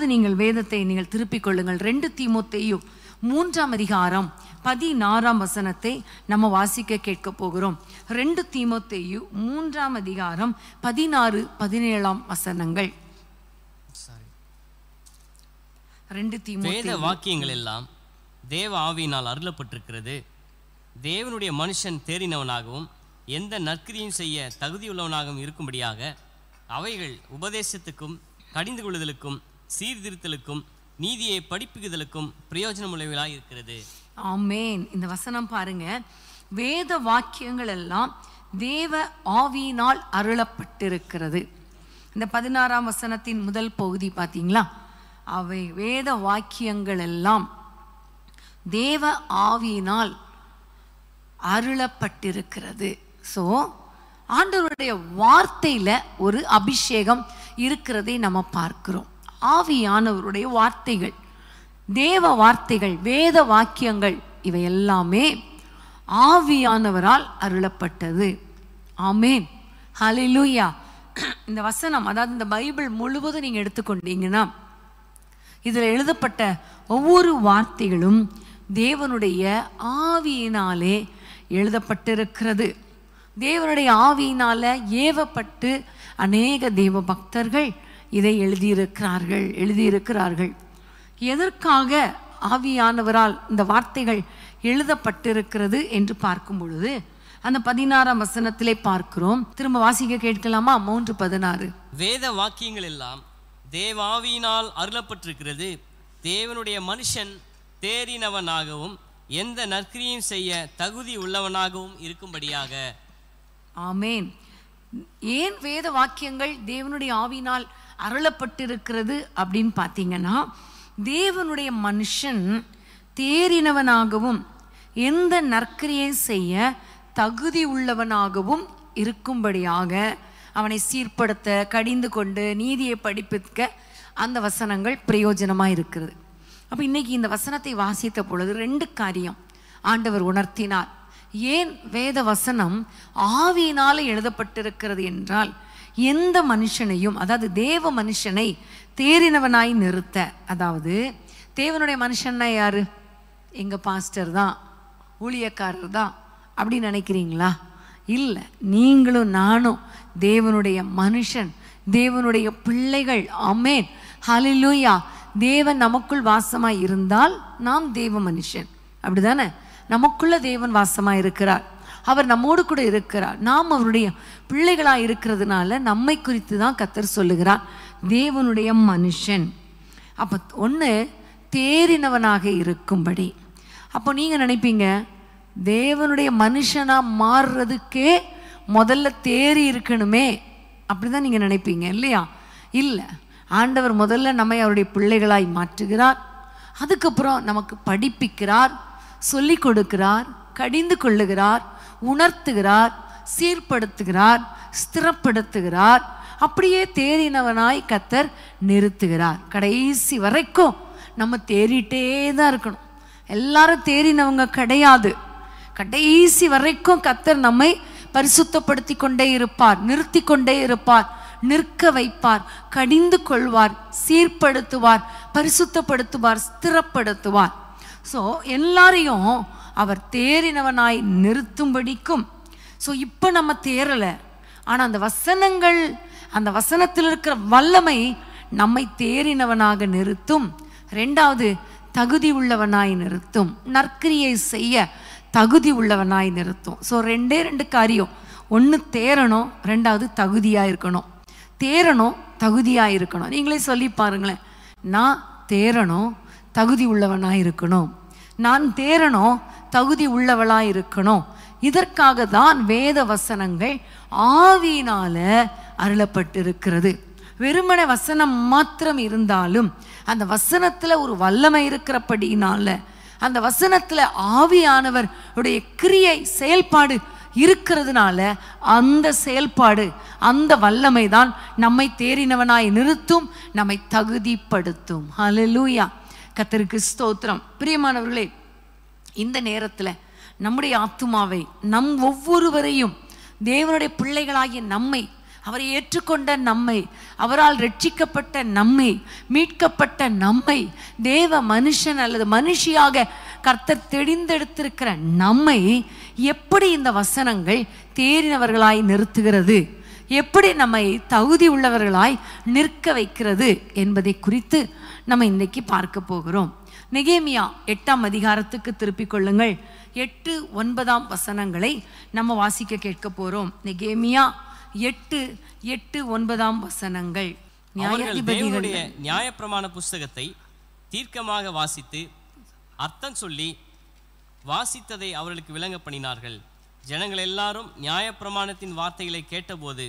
இப்பொழுது நீங்கள் வேதத்தை நீங்கள் திருப்பிக் கொள்ளுங்கள். 2 தீமோத்தேயு 3ஆம் அதிகாரம் 16ஆம் வசனத்தை நம்ம வாசிக்க கேட்க போகிறோம். 2 தீமோத்தேயு 3ஆம் அதிகாரம் 16, 17ஆம் வசனங்கள். 2 தீமோத்தேயு. வேத வாக்கியங்கள் எல்லாம் தேவ ஆவியினால் அருளப்பட்டிருக்கிறது. தேவனுடைய மனுஷன் தேறினவனாகவும் எந்த நற்கிரியும் செய்ய தகுதியுள்ளவனாகவும் இருக்கும்படியாக அவைகள் உபதேசத்துக்கும் கடிந்து கொள்ளுதலுக்கும் சீர்திருத்தலுக்கும் நீதியை படிப்புக்குதலுக்கும் பிரயோஜனமுள்ளவைகளாக இருக்கிறது. ஆமேன். இந்த வசனம் பாருங்க, வேத வாக்கியங்கள் எல்லாம் தேவ ஆவியினால் அருளப்பட்டிருக்கிறது. இந்த 16ஆம் வசனத்தின் முதல் பகுதி பார்த்தீங்களா? அவை வேத வாக்கியங்கள் எல்லாம் தேவ ஆவியினால் அருளப்பட்டிருக்கிறது. ஸோ ஆண்டவருடைய வார்த்தையில ஒரு அபிஷேகம் இருக்கிறதை நம்ம பார்க்கிறோம். ஆவியானவருடைய வார்த்தைகள், தேவ வார்த்தைகள், வேத வாக்கியங்கள் இவை எல்லாமே ஆவியானவரால் அருளப்பட்டது. ஆமேன், ஹல்லேலூயா. இந்த வசனம், அதாவது இந்த பைபிள் முழுவதும் நீங்க எடுத்துக்கொண்டீங்கன்னா இதில் எழுதப்பட்ட ஒவ்வொரு வார்த்தைகளும் தேவனுடைய ஆவியினாலே எழுதப்பட்டிருக்கிறது. தேவனுடைய ஆவியினால ஏவப்பட்டு அநேக தேவ பக்தர்கள் இதை எழுதியிருக்கிறார்கள். எதற்காக ஆவியானவரால் இந்த வார்த்தைகள் எழுதப்பட்டிருக்கிறது என்று பார்க்கும் பொழுது அந்த 16ஆம் வசனத்திலே பார்க்கிறோம். திரும்ப வாசிக்க கேட்கலாமா? 3:16. வேத வாக்கியங்கள் எல்லாம் தேவாவியினால் அருளப்பட்டிருக்கிறது. தேவனுடைய மனுஷன் தேறினவனாகவும் எந்த நற்கிரியும் செய்ய தகுதி உள்ளவனாகவும் இருக்கும்படியாக. ஆமேன். ஏன் வேத வாக்கியங்கள் தேவனுடைய ஆவியினால் அருளப்பட்டிருக்கிறது அப்படின்னு பார்த்தீங்கன்னா, தேவனுடைய மனுஷன் தேறினவனாகவும் எந்த நற்கிரியை செய்ய தகுதி உள்ளவனாகவும் இருக்கும்படியாக அவனை சீர்படுத்த, கடிந்து கொண்டு நீதியை படிப்பிக்க அந்த வசனங்கள் பிரயோஜனமாக இருக்கிறது. அப்போ இன்னைக்கு இந்த வசனத்தை வாசித்த பொழுது 2 காரியம் ஆண்டவர் உணர்த்தினார். ஏன் வேத வசனம் ஆவியினால எழுதப்பட்டிருக்கிறது என்றால், எந்த மனுஷனையும், அதாவது தேவ மனுஷனை தேறினவனாய் நிறுத்த. அதாவது தேவனுடைய மனுஷன்னா யாரு? எங்க பாஸ்டர் தான், ஊழியக்காரர் தான் அப்படின்னு நினைக்கிறீங்களா? இல்லை, நீங்களும் நானும் தேவனுடைய மனுஷன், தேவனுடைய பிள்ளைகள். ஆமேன், ஹல்லேலூயா. தேவன் நமக்குள் வாசமாய் இருந்தால் நாம் தேவ மனுஷன், அப்படிதானே? நமக்குள்ள தேவன் வாசமாய் இருக்கிறார், அவர் நம்மோடு கூட இருக்கிறார். நாம் அவருடைய பிள்ளைகளாய் இருக்கிறதுனால நம்மை குறித்து தான் கர்த்தர் சொல்லுகிறார் தேவனுடைய மனுஷன். அப்போ ஒன்று தேறினவனாக இருக்கும்படி. அப்போ நீங்கள் நினைப்பீங்க, தேவனுடைய மனுஷனாக மாறுறதுக்கே முதல்ல தேறி இருக்கணுமே, அப்படிதான் நீங்கள் நினைப்பீங்க இல்லையா? இல்லை, ஆண்டவர் முதல்ல நம்மை அவருடைய பிள்ளைகளாய் மாற்றுகிறார். அதுக்கப்புறம் நமக்கு படிப்பிக்கிறார், சொல்லிக் கொடுக்கிறார், கடிந்து கொள்ளுகிறார், உணர்த்துகிறார், சீர்படுத்துகிறார், ஸ்திரப்படுத்துகிறார். அப்படியே தேறினவனாய் கர்த்தர் நிறுத்துகிறார். கடைசி வரைக்கும் நம்ம தேறிட்டே தான் இருக்கணும். எல்லாரும் தேறினவங்க கிடையாது. கடைசி வரைக்கும் கர்த்தர் நம்மை பரிசுத்தப்படுத்தி கொண்டே இருப்பார், நிறுத்தி கொண்டே இருப்பார், நிற்க வைப்பார், கடிந்து கொள்வார், சீர்படுத்துவார், பரிசுத்தப்படுத்துவார், ஸ்திரப்படுத்துவார். ஸோ எல்லாரையும் அவர் தேறினவனாய் நிறுத்தும்படிக்கும். ஸோ இப்போ நம்ம தேறலை, ஆனால் அந்த வசனங்கள், அந்த வசனத்தில் இருக்கிற வல்லமை நம்மை தேறினவனாக நிறுத்தும். 2வது தகுதி உள்ளவனாய் நிறுத்தும், நற்கிரியை செய்ய தகுதி உள்ளவனாய் நிறுத்தும். ஸோ 2 காரியம். 1 தேறணும், 2வது தகுதியாக இருக்கணும். தேறணும், தகுதியாக இருக்கணும். நீங்களே சொல்லி பாருங்களேன், நான் தேறணும், தகுதி உள்ளவனாக இருக்கணும், நான் தேறணும், தகுதி உள்ளவளாக இருக்கணும். இதற்காக தான் வேத வசனங்கள் ஆவியினால அருளப்பட்டிருக்கிறது. வெறுமன வசனம் மாத்திரம் இருந்தாலும் அந்த வசனத்தில் ஒரு வல்லமை இருக்கிறபடினால, அந்த வசனத்தில் ஆவியானவர் உடைய கிரியை செயல்பாடு இருக்கிறதுனால, அந்த செயல்பாடு, அந்த வல்லமை தான் நம்மை தேறினவனாய் நிறுத்தும், நம்மை தகுதிப்படுத்தும். ஹல்லேலூயா, கர்த்தருக்கு ஸ்தோத்திரம். பிரியமானவர்களே, இந்த நேரத்தில் நம்முடைய ஆத்துமாவை, நம் ஒவ்வொருவரையும், தேவனுடைய பிள்ளைகளாகிய நம்மை அவரை ஏற்றுக்கொண்ட நம்மை, அவரால் ரட்சிக்கப்பட்ட நம்மை, மீட்கப்பட்ட நம்மை, தேவ மனுஷன் அல்லது மனுஷியாக கர்த்தர் தெரிந்தெடுத்திருக்கிற நம்மை எப்படி இந்த வசனங்கள் தேறினவர்களாய் நிறுத்துகிறது, எப்படி நம்மை தகுதி உள்ளவர்களாய் நிற்க வைக்கிறது என்பதை குறித்து நம்ம இன்றைக்கு பார்க்க போகிறோம். நெகேமியா 8ஆம் அதிகாரத்துக்கு திருப்பிக் கொள்ளுங்கள். 8-9 வசனங்களை நம்ம வாசிக்க கேட்க போறோம். நெகேமியா 8-9 வசனங்கள். நியாயாதிபதிகளுடைய நியாயப்பிரமாண புஸ்தகத்தை தீர்க்கமாக வாசித்து அர்த்தம் சொல்லி வாசித்ததை அவர்களுக்கு விளங்க பண்ணினார்கள். ஜனங்கள் எல்லாரும் நியாயப்பிரமாணத்தின் வார்த்தைகளை கேட்டபோது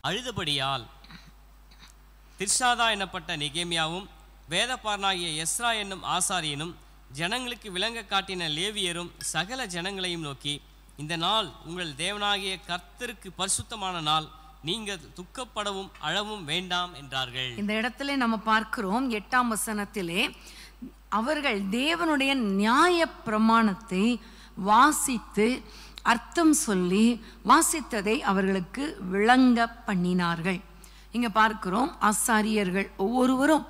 அழுதபடியால் திர்ஷாதா எனப்பட்ட நெகேமியாவும் வேதபாரனாகிய எஸ்ரா என்னும் ஆசாரியனும் ஜனங்களுக்கு விளங்க காட்டின லேவியரும் சகல ஜனங்களையும் நோக்கி, இந்த நாள் உங்கள் தேவனாகிய கர்த்தருக்கு பரிசுத்தமான நாள், நீங்கள் துக்கப்படவும் அழவும் வேண்டாம் என்றார்கள். இந்த இடத்துல நம்ம பார்க்கிறோம் 8ஆம் வசனத்திலே அவர்கள் தேவனுடைய நியாய பிரமாணத்தை வாசித்து அர்த்தம் சொல்லி வாசித்ததை அவர்களுக்கு விளங்க பண்ணினார்கள். இங்க பார்க்கிறோம், ஆசாரியர்கள் ஒவ்வொருவரும்,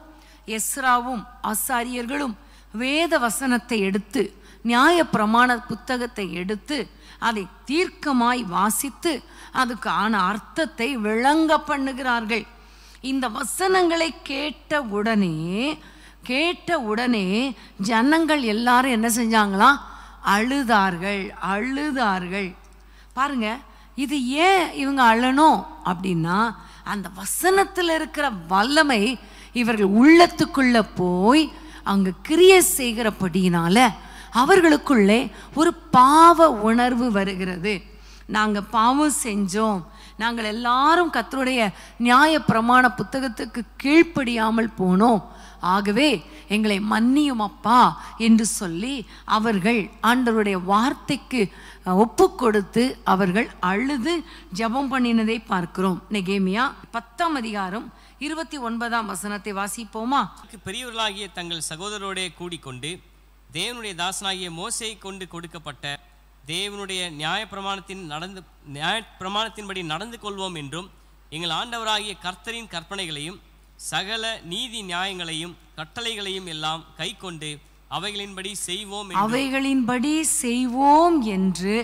எஸ்ராவும் ஆசாரியர்களும் வேத வசனத்தை எடுத்து, நியாய பிரமாண புத்தகத்தை எடுத்து அதை தீர்க்கமாய் வாசித்து அதுக்கான அர்த்தத்தை விளங்க பண்ணுகிறார்கள். இந்த வசனங்களை கேட்ட உடனே ஜனங்கள் எல்லாரும் என்ன செஞ்சாங்களா? அழுதார்கள். பாருங்க, இது ஏன் இவங்க அழணும் அப்படின்னா, அந்த வசனத்தில் இருக்கிற வல்லமை இவர்கள் உள்ளத்துக்குள்ள போய் அங்க கிரியை செய்கிறபடியினால அவர்களுக்குள்ளே ஒரு பாவ உணர்வு வருகிறது. நாங்க பாவம் செஞ்சோம், நாங்கள் எல்லாரும் கர்த்தருடைய நியாய பிரமாண புத்தகத்துக்கு கீழ்ப்படியாமல் போனோம், ஆகவே எங்களை மன்னியும் அப்பா என்று சொல்லி அவர்கள் ஆண்டவருடைய வார்த்தைக்கு ஒப்பு கொடுத்து அவர்கள் அழுது ஜெபம் பண்ணினதை பார்க்கிறோம். நெகேமியா 10ஆம் அதிகாரம் 29ஆம் வசனத்தை வாசிப்போமா? பெரியவர்களாகிய தங்கள் சகோதரரோடே கூடிக்கொண்டு தேவனுடைய தாசனாகிய மோசே கொண்டு கொடுக்கப்பட்ட தேவனுடைய நியாயப்பிரமாணத்தின்படி நடந்து கொள்வோம் என்றும், எங்கள் ஆண்டவராகிய கர்த்தரின் கற்பனைகளையும் சகல நீதி நியாயங்களையும் கட்டளைகளையும் எல்லாம் கை கொண்டு அவைகளின்படி செய்வோம் என்று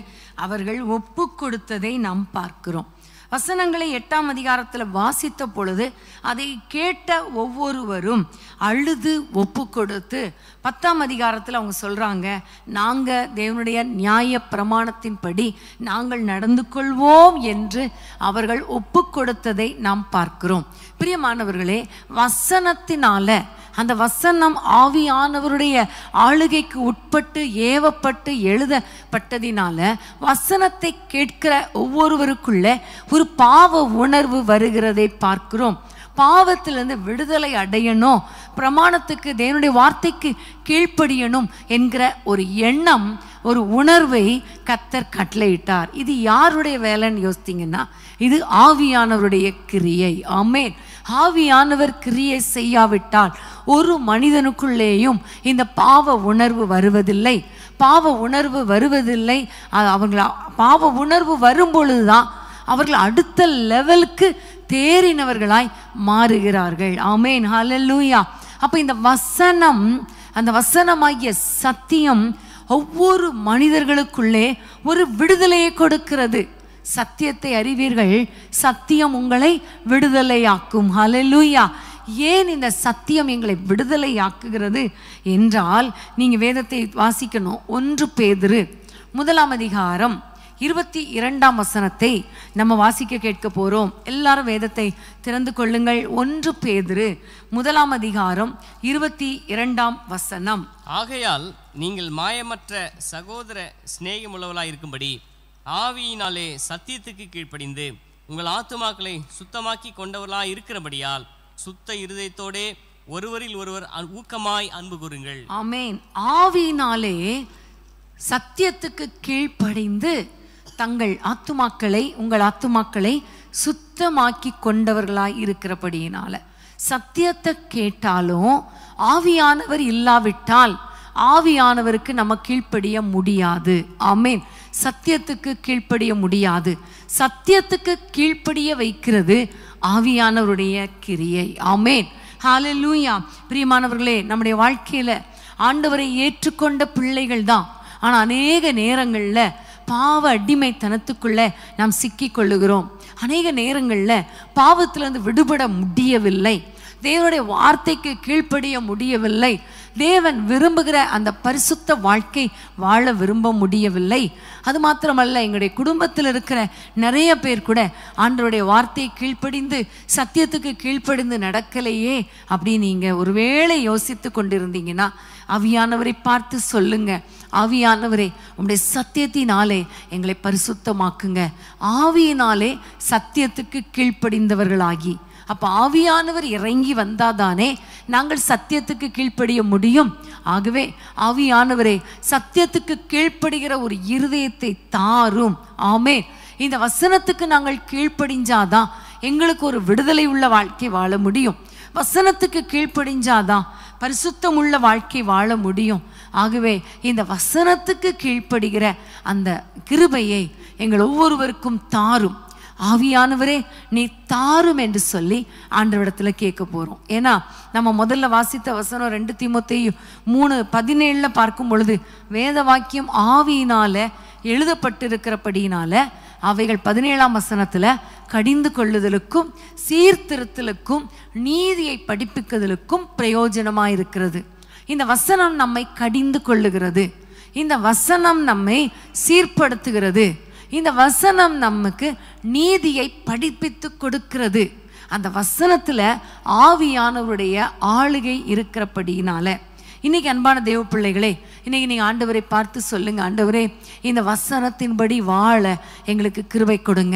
அவர்கள் ஒப்பு கொடுத்ததை நாம் பார்க்கிறோம். வசனங்களை 8ஆம் அதிகாரத்தில் வாசித்த பொழுது அதை கேட்ட ஒவ்வொருவரும் அழுது ஒப்பு கொடுத்து 10ஆம் அதிகாரத்தில் அவங்க சொல்றாங்க, நாங்க தேவனுடைய நியாய பிரமாணத்தின்படி நாங்கள் நடந்து கொள்வோம் என்று அவர்கள் ஒப்பு கொடுத்ததை நாம் பார்க்கிறோம். பிரியமானவர்களே, வசனத்தினால, அந்த வசனம் ஆவியானவருடைய ஆளுகைக்கு உட்பட்டு ஏவப்பட்டு எழுதப்பட்டதினால வசனத்தை கேட்கிற ஒவ்வொருவருக்குள்ள ஒரு பாவ உணர்வு வருகிறதை பார்க்கிறோம். பாவத்திலிருந்து விடுதலை அடையணும், பிரமாணத்துக்கு தேவனுடைய வார்த்தைக்கு கீழ்ப்படியணும் என்கிற ஒரு எண்ணம், ஒரு உணர்வை கர்த்தர் கட்டளையிட்டார். இது யாருடைய வேலைன்னு யோசித்தீங்கன்னா, இது ஆவியானவருடைய கிரியை. ஆமென். ஆவியானவர் கிரியை செய்யாவிட்டால் ஒரு மனிதனுக்குள்ளேயும் இந்த பாவ உணர்வு வருவதில்லை. அவர்கள் பாவ உணர்வு வரும் பொழுதுதான் அவர்கள் அடுத்த லெவலுக்கு தேறினவர்களாய் மாறுகிறார்கள். ஆமென், ஹல்லேலூயா. அப்ப இந்த வசனம், அந்த வசனமாகிய சத்தியம் ஒவ்வொரு மனிதர்களுக்குள்ளே ஒரு விடுதலையை கொடுக்கிறது. சத்தியத்தை அறிவீர்கள், சத்தியம் உங்களை விடுதலையாக்கும். ஹல்லேலூயா. ஏன் இந்த சத்தியம் எங்களை விடுதலையாக்குகிறது என்றால், நீங்க வேதத்தை வாசிக்கணும். 1 பேதுரு 1ஆம் அதிகாரம் 22ஆம் வசனத்தை நம்ம வாசிக்க கேட்க போறோம். எல்லாரும் வேதத்தை திறந்து கொள்ளுங்கள். 1 பேதுரு 1ஆம் அதிகாரம் 22ஆம் வசனம். ஆகையால் நீங்கள் மாயமற்ற சகோதர சிநேகமுள்ளவர்களாய் இருக்கும்படி ஆவியினாலே சத்தியத்துக்கு கீழ்ப்படிந்து உங்கள் ஆத்துமாக்களை சுத்தமாக்கி கொண்டவர்களாய் இருக்கிறபடியால் சுத்த இருதயத்தோடே ஒருவரில் ஒருவர் ஊக்கமாய் அன்பு கூறுங்கள். ஆமென். ஆவியினாலே சத்தியத்துக்கு கீழ்ப்படிந்து உங்கள் ஆத்துமாக்களை சுத்தமாக்கி கொண்டவர்களாய் இருக்கிறபடியினால, சத்தியத்தை கேட்டாலும் ஆவியானவர் இல்லாவிட்டால் ஆவியானவருக்கு நம்ம கீழ்ப்படிய முடியாது. ஆமென். சத்தியத்துக்கு கீழ்ப்படிய முடியாது. சத்தியத்துக்கு கீழ்ப்படிய வைக்கிறது ஆவியானவருடைய கிரியை. ஆமென், ஹல்லேலூயா. பிரியமானவர்களே, நம்முடைய வாழ்க்கையில ஆண்டவரை ஏற்றுக்கொண்ட பிள்ளைகள் தான். ஆனால் அநேக நேரங்களில் பாவ அடிமைத்தனத்துக்குள்ள நாம் சிக்கி கொள்ளுகிறோம். அநேக நேரங்களில் பாவத்திலிருந்து விடுபட முடியவில்லை. தேவனுடைய வார்த்தைக்கு கீழ்ப்படிய முடியவில்லை. தேவன் விரும்புகிற அந்த பரிசுத்த வாழ்க்கை வாழ விரும்ப முடியவில்லை. அது மாத்திரமல்ல, எங்களுடைய குடும்பத்தில் இருக்கிற நிறைய பேர் கூட ஆண்டவருடைய வார்த்தையை கீழ்ப்படிந்து சத்தியத்துக்கு கீழ்ப்படிந்து நடக்கலையே அப்படின்னு நீங்கள் ஒருவேளை யோசித்து கொண்டிருந்தீங்கன்னா ஆவியானவரை பார்த்து சொல்லுங்க, ஆவியானவரே உம்முடைய சத்தியத்தினாலே எங்களை பரிசுத்தமாக்குங்க. ஆவியினாலே சத்தியத்துக்கு கீழ்ப்படிந்தவர்களாகி, அப்போ ஆவியானவர் இறங்கி வந்தாதானே நாங்கள் சத்தியத்துக்கு கீழ்ப்படிய முடியும். ஆகவே ஆவியானவரே சத்தியத்துக்கு கீழ்ப்படுகிற ஒரு இருதயத்தை தாரும். ஆமென். இந்த வசனத்துக்கு நாங்கள் கீழ்ப்படிஞ்சாதான் எங்களுக்கு ஒரு விடுதலை உள்ள வாழ்க்கை வாழ முடியும். வசனத்துக்கு கீழ்ப்படிஞ்சாதான் பரிசுத்தம் உள்ள வாழ்க்கை வாழ முடியும். ஆகவே இந்த வசனத்துக்கு கீழ்ப்படுகிற அந்த கிருபையை எங்கள் ஒவ்வொருவருக்கும் தாரும். ஆவியானவரே நீ தாரும் என்று சொல்லி ஆண்டவரிடத்தில் கேட்க போகிறோம். ஏன்னா நம்ம முதல்ல வாசித்த வசனம் 2 தீமோத்தேயு 3:17 பார்க்கும் பொழுது வேத வாக்கியம் ஆவியினால எழுதப்பட்டிருக்கிறபடியினால அவைகள் 17ஆம் வசனத்தில் கடிந்து கொள்ளுதலுக்கும் சீர்திருத்தலுக்கும் நீதியை படிப்பிக்குதலுக்கும் பிரயோஜனமாக இருக்கிறது. இந்த வசனம் நம்மை கடிந்து கொள்ளுகிறது. இந்த வசனம் நம்மை சீர்படுத்துகிறது. இந்த வசனம் நமக்கு நீதியை படிப்பித்து கொடுக்கிறது. அந்த வசனத்துல ஆவியானவருடைய ஆளுகை இருக்கிறபடியினால இன்னைக்கு அன்பான தேவ பிள்ளைகளே, இன்னைக்கு நீங்க ஆண்டவரை பார்த்து சொல்லுங்க, ஆண்டவரே இந்த வசனத்தின்படி வாழ எங்களுக்கு கிருபை கொடுங்க.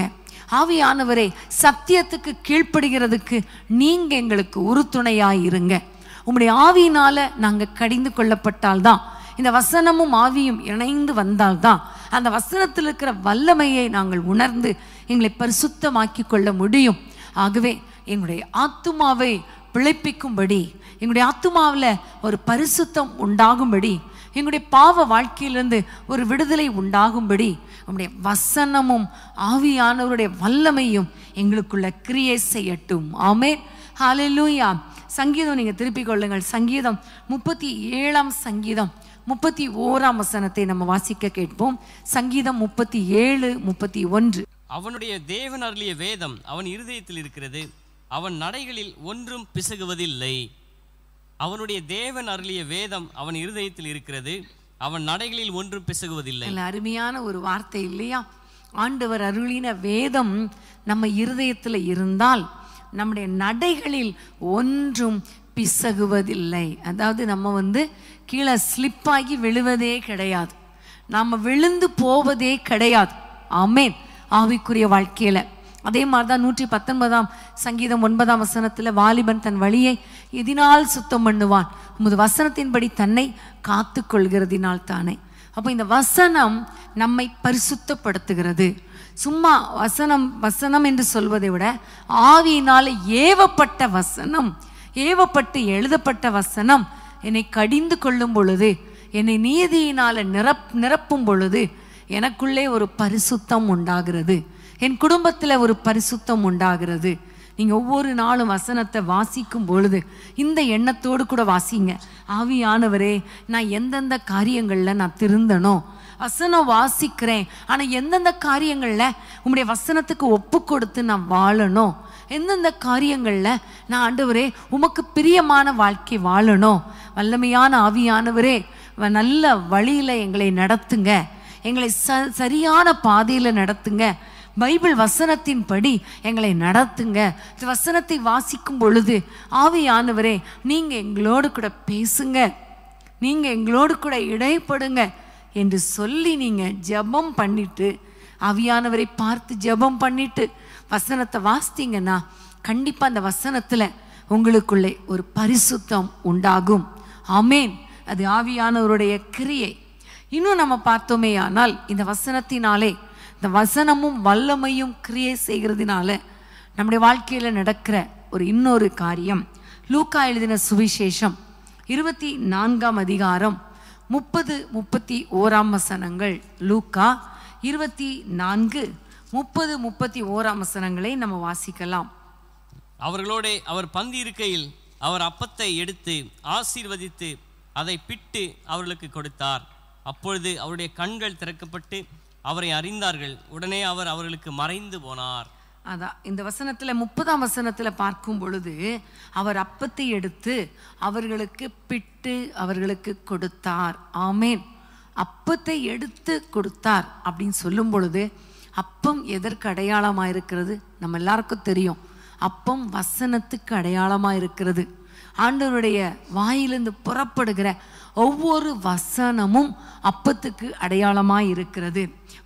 ஆவியானவரே சத்தியத்துக்கு கீழ்ப்படுகிறதுக்கு நீங்க எங்களுக்கு உறுதுணையாயிருங்க. உம்முடைய ஆவியினால நாங்க கடிந்து கொள்ளப்பட்டால்தான், இந்த வசனமும் ஆவியும் இணைந்து வந்தால்தான் அந்த வசனத்தில் இருக்கிற வல்லமையை நாங்கள் உணர்ந்து எங்களை பரிசுத்தமாக்கி கொள்ள முடியும். ஆகவே எங்களுடைய ஆத்துமாவை பிழைப்பிக்கும்படி, எங்களுடைய ஆத்துமாவில் ஒரு பரிசுத்தம் உண்டாகும்படி, எங்களுடைய பாவ வாழ்க்கையிலிருந்து ஒரு விடுதலை உண்டாகும்படி நம்முடைய வசனமும் ஆவியானவருடைய வல்லமையும் எங்களுக்குள்ள கிரியை செய்யட்டும். ஆமென், ஹல்லேலூயா. சங்கீதம் நீங்கள் திருப்பிக் கொள்ளுங்கள். சங்கீதம் 37ஆம் சங்கீதம் 31ஆம் வசனத்தை நம்ம வாசிக்க கேட்போம். சங்கீதம் 37:31. அவனுடைய தேவன் அருளிய வேதம் அவன் இருதயத்தில் இருக்கிறது, அவன் நடைகளில் ஒன்றும் பிசகுவதில்லை. அவனுடைய தேவன் அருளிய வேதம் அவன் இருதயத்தில் இருக்கிறது, அவன் நடைகளில் ஒன்றும் பிசகுவதில்லை. அருமையான ஒரு வார்த்தை இல்லையா? ஆண்டவர் அருளின வேதம் நம்ம இருதயத்தில் இருந்தால் நம்முடைய நடைகளில் ஒன்றும் பிசகுவதில்லை. அதாவது நம்ம கீழே ஸ்லிப்பாகி விழுவதே கிடையாது, நாம் விழுந்து போவதே கிடையாது. ஆமென். ஆவிக்குரிய வாழ்க்கையில் அதே மாதிரி தான் 119ஆம் சங்கீதம் 9ஆம் வசனத்தில் வாலிபன் தன் வழியை எதினால் சுத்தம் பண்ணுவான், உமது வசனத்தின்படி தன்னை காத்து கொள்கிறதினால் தானே. அப்போ இந்த வசனம் நம்மை பரிசுத்தப்படுத்துகிறது. சும்மா வசனம் என்று சொல்வதை விட ஆவியினால் ஏவப்பட்ட வசனம், ஏவப்பட்டு எழுதப்பட்ட வசனம் என்னை கடிந்து கொள்ளும் பொழுது, என்னை நீதியினால் நிரப்பும் பொழுது எனக்குள்ளே ஒரு பரிசுத்தம் உண்டாகிறது, என் குடும்பத்தில் ஒரு பரிசுத்தம் உண்டாகிறது. நீங்கள் ஒவ்வொரு நாளும் வசனத்தை வாசிக்கும் பொழுது இந்த எண்ணத்தோடு கூட வாசிங்க. ஆவியானவரே நான் எந்தெந்த காரியங்களில் நான் திருந்தனோ, வசனம் வாசிக்கிறேன் ஆனால் எந்தெந்த காரியங்களில் உம்முடைய வசனத்துக்கு ஒப்பு கொடுத்து நான் வாழணும், எந்தெந்த காரியங்களில் நான் ஆண்டவரே உமக்கு பிரியமான வாழ்க்கை வாழணும். வல்லமையான ஆவியானவரே நல்ல வழியில் எங்களை நடத்துங்க, எங்களை சரியான பாதையில் நடத்துங்க, பைபிள் வசனத்தின்படி எங்களை நடத்துங்க. இந்த வசனத்தை வாசிக்கும் பொழுது ஆவியானவரே நீங்கள் எங்களோடு கூட பேசுங்க, நீங்கள் எங்களோடு கூட இடைப்படுங்க என்று சொல்லி நீங்கள் ஜெபம் பண்ணிட்டு, ஆவியானவரை பார்த்து ஜெபம் பண்ணிட்டு வசனத்தை வாசித்தீங்கன்னா கண்டிப்பாக அந்த வசனத்தில் உங்களுக்குள்ளே ஒரு பரிசுத்தம் உண்டாகும். ஆமென். அது ஆவியானவருடைய கிரியை. இன்னும் நம்ம பார்த்தோமே ஆனால் இந்த வசனத்தினாலே, இந்த வசனமும் வல்லமையும் கிரியை செய்கிறதுனால நம்முடைய வாழ்க்கையில் நடக்கிற ஒரு இன்னொரு காரியம், லூக்கா எழுதின சுவிசேஷம் 24ஆம் அதிகாரம் 30-31 வசனங்கள். லூக்கா 24, 30, 31 வசனங்களை நம்ம வாசிக்கலாம். அவர்களோடே அவர் பந்தி இருக்கையில் அவர் அப்பத்தை எடுத்து ஆசீர்வதித்து அதை பிட்டு அவர்களுக்கு கொடுத்தார். அப்பொழுது அவருடைய கண்கள் திறக்கப்பட்டு அவரை அறிந்தார்கள். உடனே அவர் அவர்களுக்கு மறைந்து போனார். அதான் இந்த வசனத்துல 30ஆம் வசனத்துல பார்க்கும் பொழுது அவர் அப்பத்தை எடுத்து அவர்களுக்கு பிட்டு அவர்களுக்கு கொடுத்தார். ஆமேன். அப்பத்தை எடுத்து கொடுத்தார் அப்படின்னு சொல்லும் பொழுது அப்பம் எதற்கு அடையாளமாக இருக்கிறது? நம்ம எல்லாருக்கும் தெரியும். அப்பம் வசனத்துக்கு அடையாளமாக இருக்கிறது. ஆண்டவருடைய வாயிலிருந்து புறப்படுகிற ஒவ்வொரு வசனமும் அப்பத்துக்கு அடையாளமாக இருக்கிறது.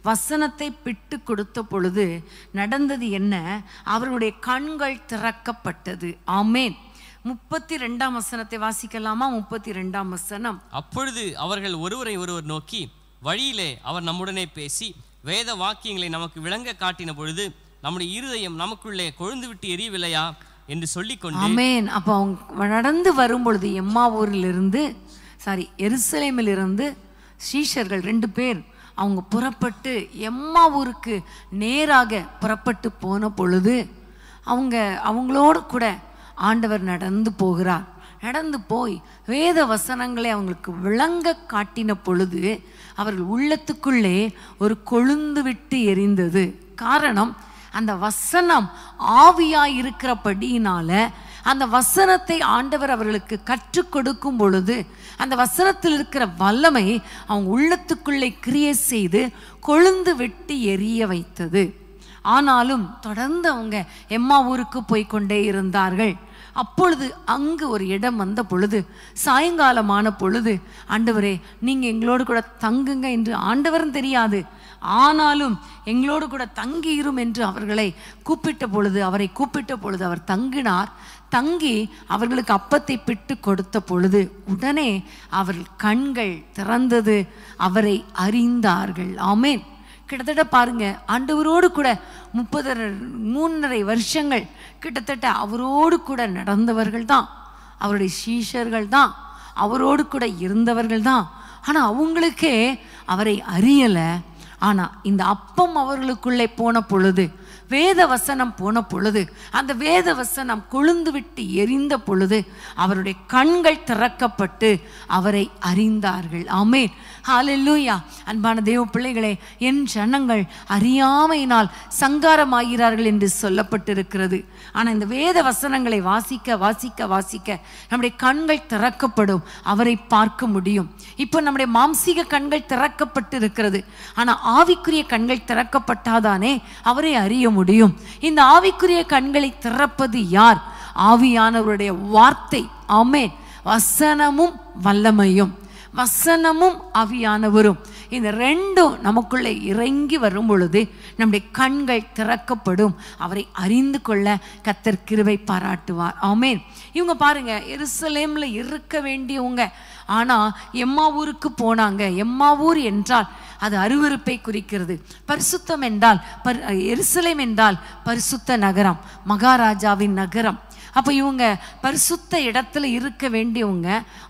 வசனத்தை பிட்டு கொடுத்த பொழுது நடந்தது என்ன? அவர்களுடைய கண்கள் திறக்கப்பட்டது. ஆமேன். 32ஆம் வசனத்தை வாசிக்கலாமா? 32ஆம் வசனம். அப்பொழுது அவர்கள் ஒருவரை ஒருவர் நோக்கி, வழியிலே அவர் நம்முடனே பேசி வேத வாக்கியங்களை நமக்கு விளங்க காட்டின பொழுது நம்முடைய இருதயம் நமக்குள்ளே கொழுந்து விட்டு எரியவில்லையா என்று சொல்லிக்கொண்டு. ஆமேன். அப்போ அவங்க நடந்து வரும் பொழுது எருசலேமிலிருந்து சீஷர்கள் 2 பேர் அவங்க புறப்பட்டு எம்மாவூருக்கு நேராக புறப்பட்டு போன பொழுது அவங்களோடு கூட ஆண்டவர் நடந்து போகிறார். நடந்து போய் வேத வசனங்களை அவங்களுக்கு விளங்க காட்டின பொழுது அவர்கள் உள்ளத்துக்குள்ளே ஒரு கொழுந்து விட்டு எரிந்தது. காரணம், அந்த வசனம் ஆவியாய் இருக்கிறபடியினால அந்த வசனத்தை ஆண்டவர் அவர்களுக்கு கற்றுக் கொடுக்கும் பொழுது அந்த வசனத்தில் இருக்கிற வல்லமை அவங்க உள்ளத்துக்குள்ளே கிரியை செய்து கொழுந்து விட்டு எரிய வைத்தது. ஆனாலும் தொடர்ந்து அவங்க எம்மாவூருக்கு போய் கொண்டே இருந்தார்கள். அப்பொழுது அங்கு ஒரு இடம் வந்த பொழுது, சாயங்காலமான பொழுது, ஆண்டவரே நீங்கள் எங்களோடு கூட தங்குங்க என்று ஆண்டவரும் தெரியாது, ஆனாலும் எங்களோடு கூட தங்கியிரும் என்று அவரை கூப்பிட்ட பொழுது அவர் தங்கினார். தங்கி அவர்களுக்கு அப்பத்தை பிட்டு கொடுத்த பொழுது உடனே அவர்கள் கண்கள் திறந்தது, அவரை அறிந்தார்கள். ஆமேன். கிட்டத்தட்ட பாருங்க, ஆண்டவரோடு கூட 3.5 வருஷங்கள் கிட்டத்தட்ட அவரோடு கூட நடந்தவர்கள் தான், அவருடைய சீஷர்கள் தான், அவரோடு கூட இருந்தவர்கள் தான். ஆனால் அவங்களுக்கே அவரை அறியலை. ஆனால் இந்த அப்பம் அவர்களுக்குள்ளே போன பொழுது, வேத வசனம் போன பொழுது, அந்த வேத வசனம் கொழுந்து விட்டு எரிந்த பொழுது அவருடைய கண்கள் திறக்கப்பட்டு அவரை அறிந்தார்கள். ஆமேன். ஹல்லேலூயா. அன்பான தேவ பிள்ளைகளே, என் ஜனங்கள் அறியாமையினால் சங்காரமாகிறார்கள் என்று சொல்லப்பட்டிருக்கிறது. ஆனால் இந்த வேத வசனங்களை வாசிக்க வாசிக்க வாசிக்க நம்முடைய கண்கள் திறக்கப்படும், அவரை பார்க்க முடியும். இப்போ நம்முடைய மாம்சீக கண்கள் திறக்கப்பட்டு இருக்கிறது. ஆனால் ஆவிக்குரிய கண்கள் திறக்கப்பட்டாதானே அவரை அறிய முடியும். இந்த ஆவிக்குரிய கண்களை திறப்பது யார்? ஆவியானவருடைய வார்த்தை. ஆமேன். வசனமும் வல்லமையும், வசனமும் ஆவியானவரும், இந்த 2ம் நமக்குள்ளே இறங்கி வரும் பொழுது நம்முடைய கண்கள் திறக்கப்படும். அவரை அறிந்து கொள்ள கர்த்தர் கிருபை பாராட்டுவார். ஆமேன். இவங்க பாருங்க, எருசலேம்ல இருக்க வேண்டியவங்க, ஆனா எம்மாவூருக்கு போனாங்க. எம்மாவூர் என்றால் அது அருவருப்பை குறிக்கிறது. பரிசுத்தம் என்றால் எருசலேம் என்றால் பரிசுத்த நகரம், மகாராஜாவின் நகரம். அப்போ இவங்க பரிசுத்த இடத்துல இருக்க வேண்டியவங்க,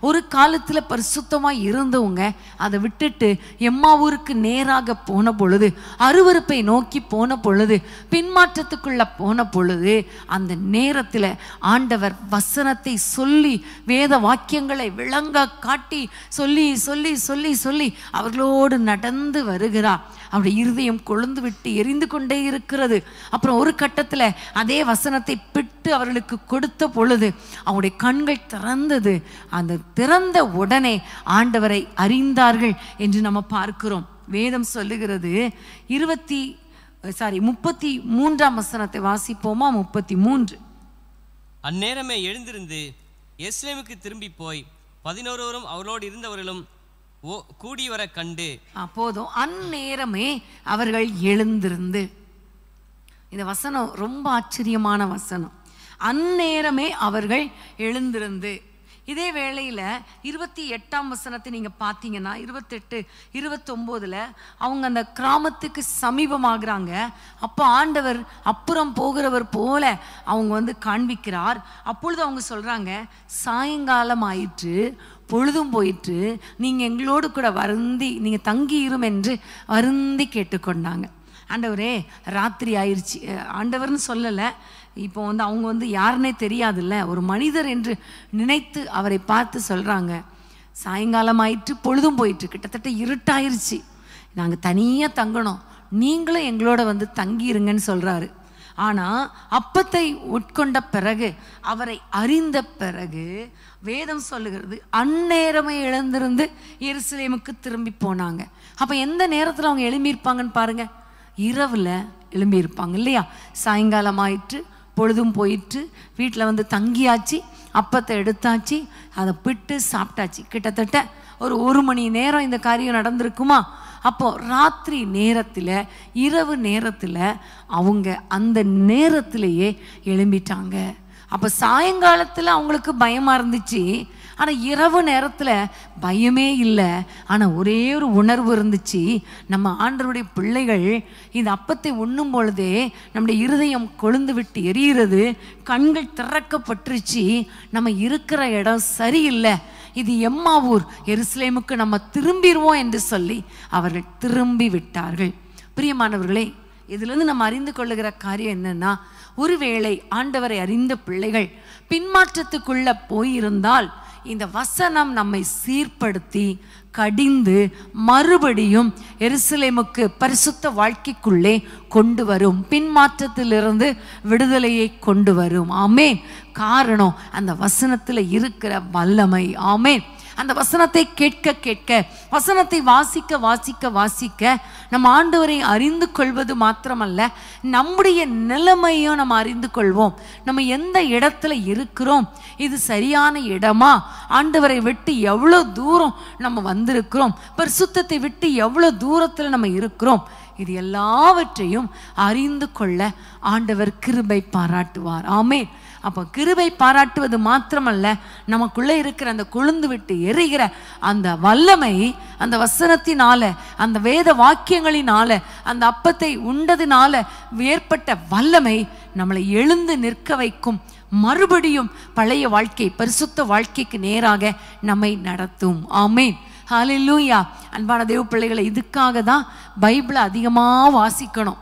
ஒரு காலத்தில் பரிசுத்தமாக இருந்தவங்க, அதை விட்டுட்டு எம்மாவூருக்கு நேராக போன பொழுது, அருவருப்பை நோக்கி போன பொழுது, பின்மாற்றத்துக்குள்ள போன பொழுது, அந்த நேரத்தில் ஆண்டவர் வசனத்தை சொல்லி வேத வாக்கியங்களை விளங்க காட்டி சொல்லி சொல்லி சொல்லி சொல்லி அவர்களோடு நடந்து வருகிறார். அவருடைய இருதயம் கொழுந்து விட்டு எரிந்து கொண்டே இருக்கிறது. அப்புறம் ஒரு கட்டத்தில் அதே வசனத்தை பிட்டு அவர்களுக்கு கொடுத்த பொழுது அவருடைய கண்கள் திறந்தது. அந்த திறந்த உடனே ஆண்டவரை அறிந்தார்கள் என்று நம்ம பார்க்கிறோம். வேதம் சொல்லுகிறது. 33ஆம் வசனத்தை வாசிப்போமா? 33. அந்நேரமே எழுந்திருந்து எருசலேமுக்கு திரும்பி போய் 11 அவர்களோடு இருந்தவர்களும் கூடி வர கண்டு. போதும். அந்நேரமே அவர்கள் எழுந்திருந்து. இந்த வசனம் ரொம்ப ஆச்சரியமான வசனம். அந்நேரமே அவர்கள் எழுந்திருந்து. இதே வேளையில் 28ஆம் வசனத்தை நீங்கள் பார்த்தீங்கன்னா 28, 29 அவங்க அந்த கிராமத்துக்கு சமீபமாகறாங்க. அப்போ ஆண்டவர் அப்புறம் போகிறவர் போல அவங்க காண்பிக்கிறார். அப்பொழுது அவங்க சொல்கிறாங்க, சாயங்காலம் ஆயிற்று, பொழுதும் போயிற்று, நீங்கள் எங்களோடு கூட வருந்தி நீங்கள் தங்கியிரும் என்று வருந்தி கேட்டுக்கொண்டாங்க. ஆண்டவரே ராத்திரி ஆயிடுச்சு, ஆண்டவர்னு சொல்லலை, இப்போ அவங்க யாருன்னே தெரியாதுல்ல, ஒரு மனிதர் என்று நினைத்து அவரை பார்த்து சொல்கிறாங்க, சாயங்காலம் ஆயிற்று, பொழுதும் போயிட்டு, கிட்டத்தட்ட இருட்டாயிருச்சு, நாங்கள் தனியாக தங்கணும், நீங்களும் எங்களோட தங்கியிருங்கன்னு சொல்கிறாரு. ஆனால் அப்பத்தை உட்கொண்ட பிறகு, அவரை அறிந்த பிறகு வேதம் சொல்லுகிறது அந்நேரமே எழுந்திருந்து எருசலேமுக்கு திரும்பி போனாங்க. அப்போ எந்த நேரத்தில் அவங்க எழும்பியிருப்பாங்கன்னு பாருங்க, இரவில் எழும்பியிருப்பாங்க இல்லையா? சாயங்காலம் ஆயிற்று, பொழுதும் போயிட்டு, வீட்டில் தங்கியாச்சு, அப்பத்தை எடுத்தாச்சு, அதை பிட்டு சாப்பிட்டாச்சு. கிட்டத்தட்ட ஒரு மணி நேரம் இந்த காரியம் நடந்திருக்குமா? அப்போது ராத்திரி நேரத்தில், இரவு நேரத்தில் அவங்க அந்த நேரத்திலேயே எழும்பிட்டாங்க. அப்போ சாயங்காலத்தில் அவங்களுக்கு பயமாக இருந்துச்சு, ஆனால் இரவு நேரத்தில் பயமே இல்லை. ஆனால் ஒரே ஒரு உணர்வு இருந்துச்சு, நம்ம ஆண்டவருடைய பிள்ளைகள் இந்த அப்பத்தை உண்ணும் பொழுதே நம்முடைய இருதயம் கொழுந்து விட்டு எரிகிறது, கண்கள் திறக்கப்பட்டுருச்சு, நம்ம இருக்கிற இடம் சரியில்லை, இது எம்மாவூர், எருசலேமுக்கு நம்ம திரும்பிடுவோம் என்று சொல்லி அவர்கள் திரும்பி விட்டார்கள். பிரியமானவர்களே, இதிலிருந்து நம்ம அறிந்து கொள்ளுகிற காரியம் என்னன்னா, ஒருவேளை ஆண்டவரை அறிந்த பிள்ளைகள் பின்மாற்றத்துக்குள்ள போயிருந்தால் இந்த வசனம் நம்மை சீர்படுத்தி கடிந்து மறுபடியும் எருசலேமுக்கு பரிசுத்த வாழ்க்கைக்குள்ளே கொண்டு வரும், பின்மாற்றத்திலிருந்து விடுதலையை கொண்டு வரும். ஆமேன். காரணம் அந்த வசனத்தில் இருக்கிற வல்லமை. ஆமேன். அந்த வசனத்தை கேட்க கேட்க, வசனத்தை வாசிக்க வாசிக்க வாசிக்க நம்ம ஆண்டவரை அறிந்து கொள்வது மாத்திரமல்ல, நம்முடைய நிலைமையும் நம்ம அறிந்து கொள்வோம். நம்ம எந்த இடத்துல இருக்கிறோம், இது சரியான இடமா, ஆண்டவரை விட்டு எவ்வளோ தூரம் நம்ம வந்திருக்கிறோம், பரிசுத்தத்தை விட்டு எவ்வளோ தூரத்தில் நம்ம இருக்கிறோம், இது எல்லாவற்றையும் அறிந்து கொள்ள ஆண்டவர் கிருபை பாராட்டுவார். ஆமென். அப்போ கிருபை பாராட்டுவது மாத்திரமல்ல, நமக்குள்ளே இருக்கிற அந்த கொழுந்து விட்டு எரிகிற அந்த வல்லமை, அந்த வசனத்தினால, அந்த வேத வாக்கியங்களினால, அந்த அப்பத்தை உண்டதினால ஏற்பட்ட வல்லமை நம்மளை எழுந்து நிற்க வைக்கும், மறுபடியும் பழைய வாழ்க்கை, பரிசுத்த வாழ்க்கைக்கு நேராக நம்மை நடத்தும். ஆமேன். ஹல்லேலூயா. அன்பான தேவ பிள்ளைகளை, இதுக்காக தான் பைபிளை அதிகமாக வாசிக்கணும்.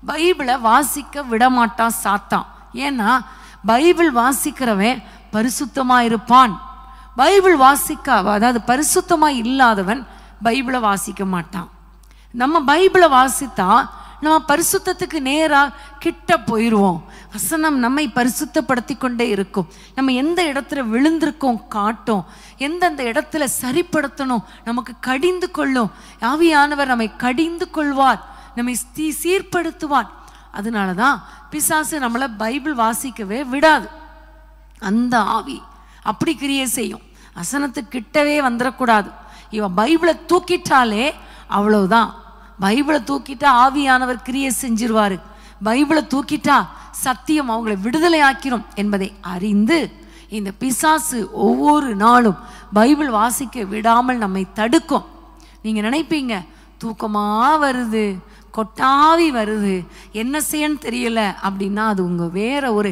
பைபிளை வாசிக்க விடமாட்டான் சாத்தான். ஏன்னா பைபிள் வாசிக்கிறவன் பரிசுத்தமாக இருப்பான். பைபிள் அதாவது பரிசுத்தமாக இல்லாதவன் பைபிளை வாசிக்க மாட்டான். நம்ம பைபிளை வாசித்தா நம்ம பரிசுத்தத்துக்கு நேராக கிட்ட போயிடுவோம். வசனம் நம்மை பரிசுத்தப்படுத்தி கொண்டே இருக்கும். நம்ம எந்த இடத்துல விழுந்திருக்கோம் காட்டும், எந்தெந்த இடத்துல சரிப்படுத்தணும் நமக்கு கடிந்து கொள்ளும். ஆவியானவர் நம்மை கடிந்து கொள்வார், நம்மை சீர்படுத்துவார். அதனால தான் பிசாசு நம்மளை பைபிள் வாசிக்கவே விடாது. அந்த ஆவி அப்படி கிரியை செய்யும். வசனத்துக்கிட்டவே வந்துடக்கூடாது. இவன் பைபிளை தூக்கிட்டாலே அவ்வளவுதான். பைபிளை தூக்கிட்டா ஆவியானவர் கிரியை செஞ்சிருவாரு. பைபிளை தூக்கிட்டா சத்தியம் அவங்களை விடுதலை ஆக்கிரும் என்பதை அறிந்து இந்த பிசாசு ஒவ்வொரு நாளும் பைபிள் வாசிக்க விடாமல் நம்மை தடுக்கும். நீங்கள் நினைப்பீங்க, தூக்கமாக வருது, கொட்டாவி வருது, என்ன செய்யன்னு தெரியல அப்படின்னா அது உங்கள் வேற ஒரு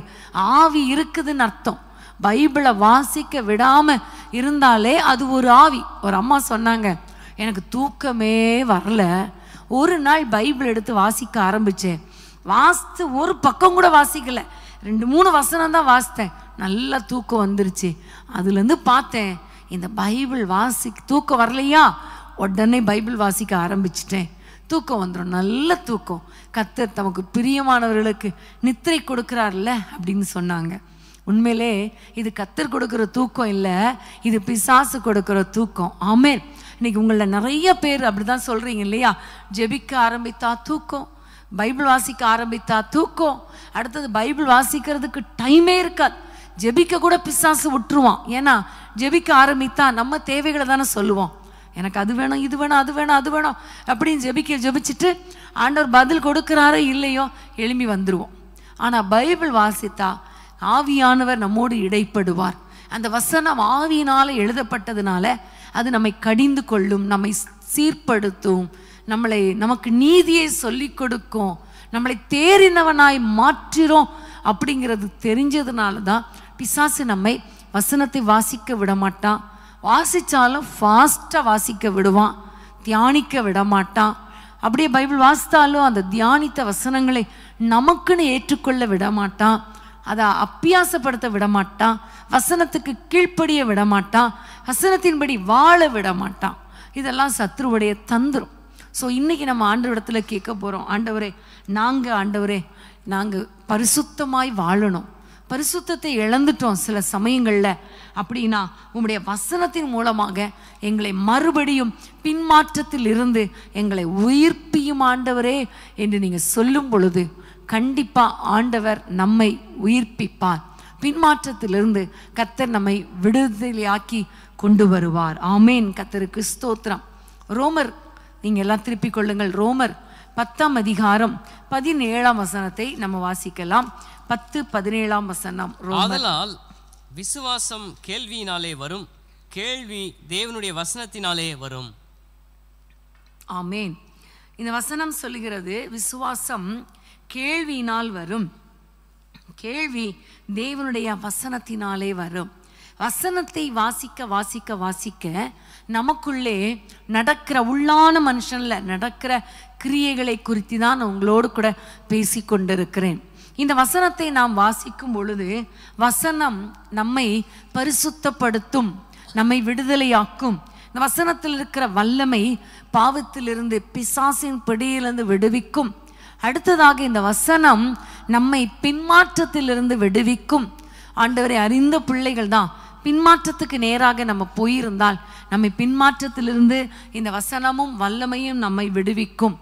ஆவி இருக்குதுன்னு அர்த்தம். பைபிளை வாசிக்க விடாமல் இருந்தாலே அது ஒரு ஆவி. ஒரு அம்மா சொன்னாங்க, எனக்கு தூக்கமே வரல, ஒரு நாள் பைபிள் எடுத்து வாசிக்க ஆரம்பித்தேன், வாசித்து ஒரு பக்கம் கூட வாசிக்கலை, 2-3 வசனம் தான் வாசித்தேன், நல்லா தூக்கம் வந்துருச்சு. அதுலேருந்து பார்த்தேன், இந்த பைபிள் தூக்கம் வரலையா, உடனே பைபிள் வாசிக்க ஆரம்பிச்சிட்டேன், தூக்கம் வந்துடும், நல்ல தூக்கம். கர்த்தர் தமக்கு பிரியமானவர்களுக்கு நித்திரை கொடுக்குறார்ல அப்படின்னு சொன்னாங்க. உண்மையிலே இது கர்த்தர் கொடுக்குற தூக்கம் இல்லை, இது பிசாசு கொடுக்குற தூக்கம். ஆமென். இன்னைக்கு உங்களில் நிறைய பேர் அப்படி தான் சொல்கிறீங்க இல்லையா? ஜெபிக்க ஆரம்பித்தா தூக்கம், பைபிள் வாசிக்க ஆரம்பித்தா தூக்கம், அடுத்தது பைபிள் வாசிக்கிறதுக்கு டைமே இருக்காது. ஜெபிக்க கூட பிசாசு விட்டுருவான். ஏன்னா ஜெபிக்க ஆரம்பித்தா நம்ம தேவைகளை தானே சொல்லுவோம், எனக்கு அது வேணும், இது வேணும், அது வேணும், அது வேணும் அப்படின்னு ஜெபிச்சுட்டு ஆண்டவர் பதில் கொடுக்குறாரோ இல்லையோ எழும்பி வந்துடுவோம். ஆனால் பைபிள் வாசித்தா ஆவியானவர் நம்மோடு இடைப்படுவார். அந்த வசனம் ஆவியினால் எழுதப்பட்டதுனால அது நம்மை கடிந்து கொள்ளும், நம்மை சீர்படுத்தும், நமக்கு நீதியை சொல்லிக் கொடுக்கும், நம்மளை தேறினவனாய் மாற்றிரும். அப்படிங்கிறது தெரிஞ்சதுனால தான் பிசாசு நம்மை வசனத்தை வாசிக்க விட மாட்டான், வாசித்தாலும் ஃபாஸ்ட்டாக வாசிக்க விடுவான், தியானிக்க விட மாட்டான். அப்படியே பைபிள் வாசித்தாலும் அந்த தியானித்த வசனங்களை நமக்குன்னு ஏற்றுக்கொள்ள விட மாட்டான், அதை அப்பியாசப்படுத்த விட மாட்டான், வசனத்துக்கு கீழ்ப்படிய விட மாட்டான், வசனத்தின்படி வாழ விட மாட்டான். இதெல்லாம் சத்ருவுடைய தந்திரம். ஸோ இன்றைக்கி நம்ம ஆண்டவரிடத்தில் கேட்க போகிறோம், ஆண்டவரே நாங்கள் பரிசுத்தமாய் வாழணும். பரிசுத்தத்தை இழந்துட்டோம் சில சமயங்களில். அப்படின்னா உம்முடைய வசனத்தின் மூலமாக எங்களை மறுபடியும் பின்மாற்றத்தில் இருந்து எங்களை உயிர்ப்பியும் ஆண்டவரே என்று நீங்கள் சொல்லும் பொழுது கண்டிப்பாக ஆண்டவர் நம்மை உயிர்ப்பிப்பார். பின்மாற்றத்திலிருந்து கர்த்தர் நம்மை விடுதலையாக்கி கொண்டு வருவார். ஆமேன். கர்த்தருக்கு ஸ்தோத்திரம். ரோமர், நீங்கள் எல்லாம் திருப்பிக் கொள்ளுங்கள், ரோமர் 10ஆம் அதிகாரம் 17ஆம் வசனத்தை நம்ம வாசிக்கலாம். 10-17ஆம் வசனம். ஆதலால் விசுவாசம் கேள்வியினாலே வரும், கேள்வி தேவனுடைய வசனத்தினாலே வரும். ஆமேன். இந்த வசனம் சொல்லுகிறது, விசுவாசம் கேள்வியினால் வரும், கேள்வி தேவனுடைய வசனத்தினாலே வரும். வசனத்தை வாசிக்க வாசிக்க வாசிக்க நமக்குள்ளே நடக்கிற உள்ளான மனுஷனில் நடக்கிற கிரியைகளை குறித்து தான் உங்களோடு கூட பேசி கொண்டிருக்கிறேன். இந்த வசனத்தை நாம் வாசிக்கும் பொழுது வசனம் நம்மை பரிசுத்தப்படுத்தும், நம்மை விடுதலையாக்கும். இந்த வசனத்தில் இருக்கிற வல்லமை பாவத்திலிருந்து, பிசாசின் பிடியிலிருந்து விடுவிக்கும். அடுத்ததாக இந்த வசனம் நம்மை பின்மாற்றத்திலிருந்து விடுவிக்கும். ஆண்டவரை அறிந்த பிள்ளைகள் தான் பின்மாற்றத்துக்கு நேராக நம்ம போயிருந்தால் நம்மை பின்மாற்றத்திலிருந்து இந்த வசனமும் வல்லமையும் நம்மை விடுவிக்கும்.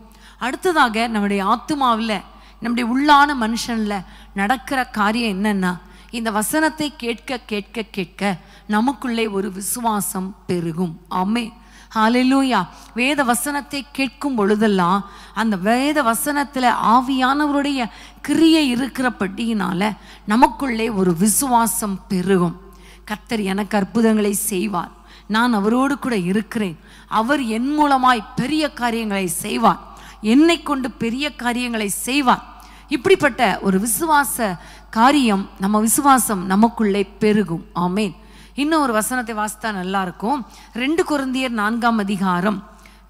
அடுத்ததாக நம்முடைய ஆத்துமாவில், நம்முடைய உள்ளான மனுஷனில் நடக்கிற காரியம் என்னன்னா, இந்த வசனத்தை கேட்க கேட்க கேட்க நமக்குள்ளே ஒரு விசுவாசம் பெருகும். ஆமென். ஹல்லேலூயா. வேத வசனத்தை கேட்கும் பொழுதெல்லாம் அந்த வேத வசனத்தில் ஆவியானவருடைய கிரியை இருக்கிறபடியினால நமக்குள்ளே ஒரு விசுவாசம் பெருகும். கர்த்தர் எனக்கு அற்புதங்களை செய்வார், நான் அவரோடு கூட இருக்கிறேன், அவர் என் மூலமாய் பெரிய காரியங்களை செய்வார், என்னை கொண்டு பெரிய காரியங்களை செய்வார். இப்படிப்பட்ட ஒரு விசுவாச காரியம், நம்ம விசுவாசம் நமக்குள்ளே பெருகும். ஆமேன். இன்னும் ஒரு வசனத்தை வாசித்தா நல்லா இருக்கும். 2 கொரிந்தியர் 4ஆம் அதிகாரம்,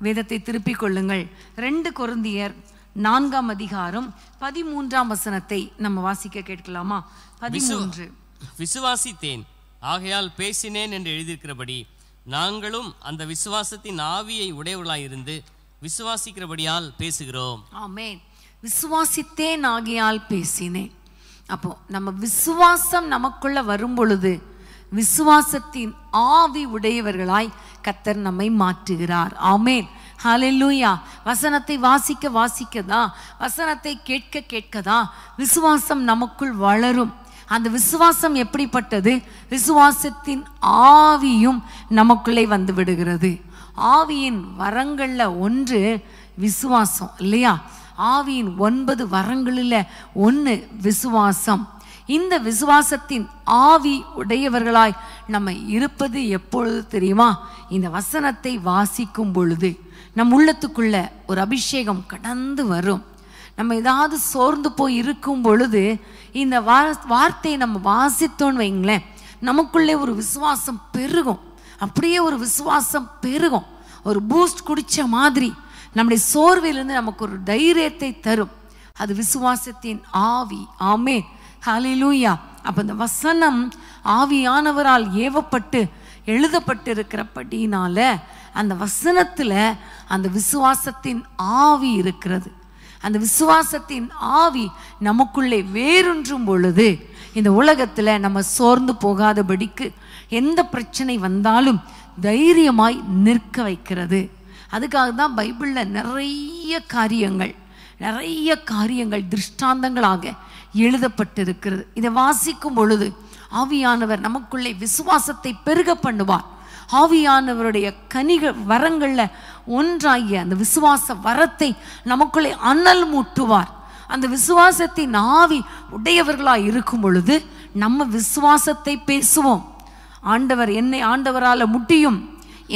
வேதத்தை திருப்பிக் கொள்ளுங்கள். 2 கொரிந்தியர் 4ஆம் அதிகாரம் 13ஆம் வசனத்தை நம்ம வாசிக்க கேட்கலாமா? 13. விசுவாசித்தேன் ஆகையால் பேசினேன் என்று எழுதியிருக்கிறபடி நாங்களும் அந்த விசுவாசத்தின் ஆவியை உடையவர்களாயிருந்து விசுவாசிக்கிறபடியால் பேசுகிறோம். ஆமென். விசுவாசித்தேன் ஆகையால் பேசினேன். அப்போ நம்ம விசுவாசம் நமக்குள்ள வரும் பொழுது விசுவாசத்தின் ஆவி உடையவர்களாய் கர்த்தர் நம்மை மாற்றுகிறார். ஆமென். ஹல்லேலூயா. வசனத்தை வாசிக்க வாசிக்கதான், வசனத்தை கேட்க கேட்கதான் விசுவாசம் நமக்குள் வளரும். அந்த விசுவாசம் எப்படிப்பட்டது? விசுவாசத்தின் ஆவியும் நமக்குள்ளே வந்து விடுகிறது. ஆவியின் வரங்கள்ல ஒன்று விசுவாசம் இல்லையா? ஆவியின் 9 வரங்களில் ஒன்று விசுவாசம். இந்த விசுவாசத்தின் ஆவி உடையவர்களாய் நம்ம இருப்பது எப்பொழுது தெரியுமா? இந்த வசனத்தை வாசிக்கும் பொழுது நம் உள்ளத்துக்குள்ள ஒரு அபிஷேகம் கடந்து வரும். நம்ம ஏதாவது சோர்ந்து போய் இருக்கும் பொழுது இந்த வார்த்தையை நம்ம வாசித்தோன்னு வைங்களேன், நமக்குள்ளே ஒரு விசுவாசம் பெருகும். அப்படியே ஒரு விசுவாசம் பெருகும். ஒரு பூஸ்ட் குடித்த மாதிரி நம்முடைய சோர்விலிருந்து நமக்கு ஒரு தைரியத்தை தரும். அது விசுவாசத்தின் ஆவி. ஆமென். ஹல்லேலூயா. அப்போ இந்த வசனம் ஆவியானவரால் ஏவப்பட்டு எழுதப்பட்டு இருக்கிறபடினால அந்த வசனத்தில் அந்த விசுவாசத்தின் ஆவி இருக்கிறது. அந்த விசுவாசத்தின் ஆவி நமக்குள்ளே வேரூன்றும் பொழுது இந்த உலகத்தில் நம்ம சோர்ந்து போகாதபடிக்கு எந்த பிரச்சனை வந்தாலும் தைரியமாய் நிற்க வைக்கிறது. அதுக்காக தான் பைபிளில் நிறைய காரியங்கள் திருஷ்டாந்தங்களாக எழுதப்பட்டிருக்கிறது. இதை வாசிக்கும் பொழுது ஆவியானவர் நமக்குள்ளே விசுவாசத்தை பெருக பண்ணுவார். ஆவியானவருடைய கனிகள் வரங்களில் ஒன்றாகிய அந்த விசுவாச வரத்தை நமக்குள்ளே அனல் மூட்டுவார். அந்த விசுவாசத்தின் ஆவி உடையவர்களாக இருக்கும் பொழுது நம்ம விசுவாசத்தை பேசுவோம். ஆண்டவர் என்னை ஆண்டவரால் முடியும்,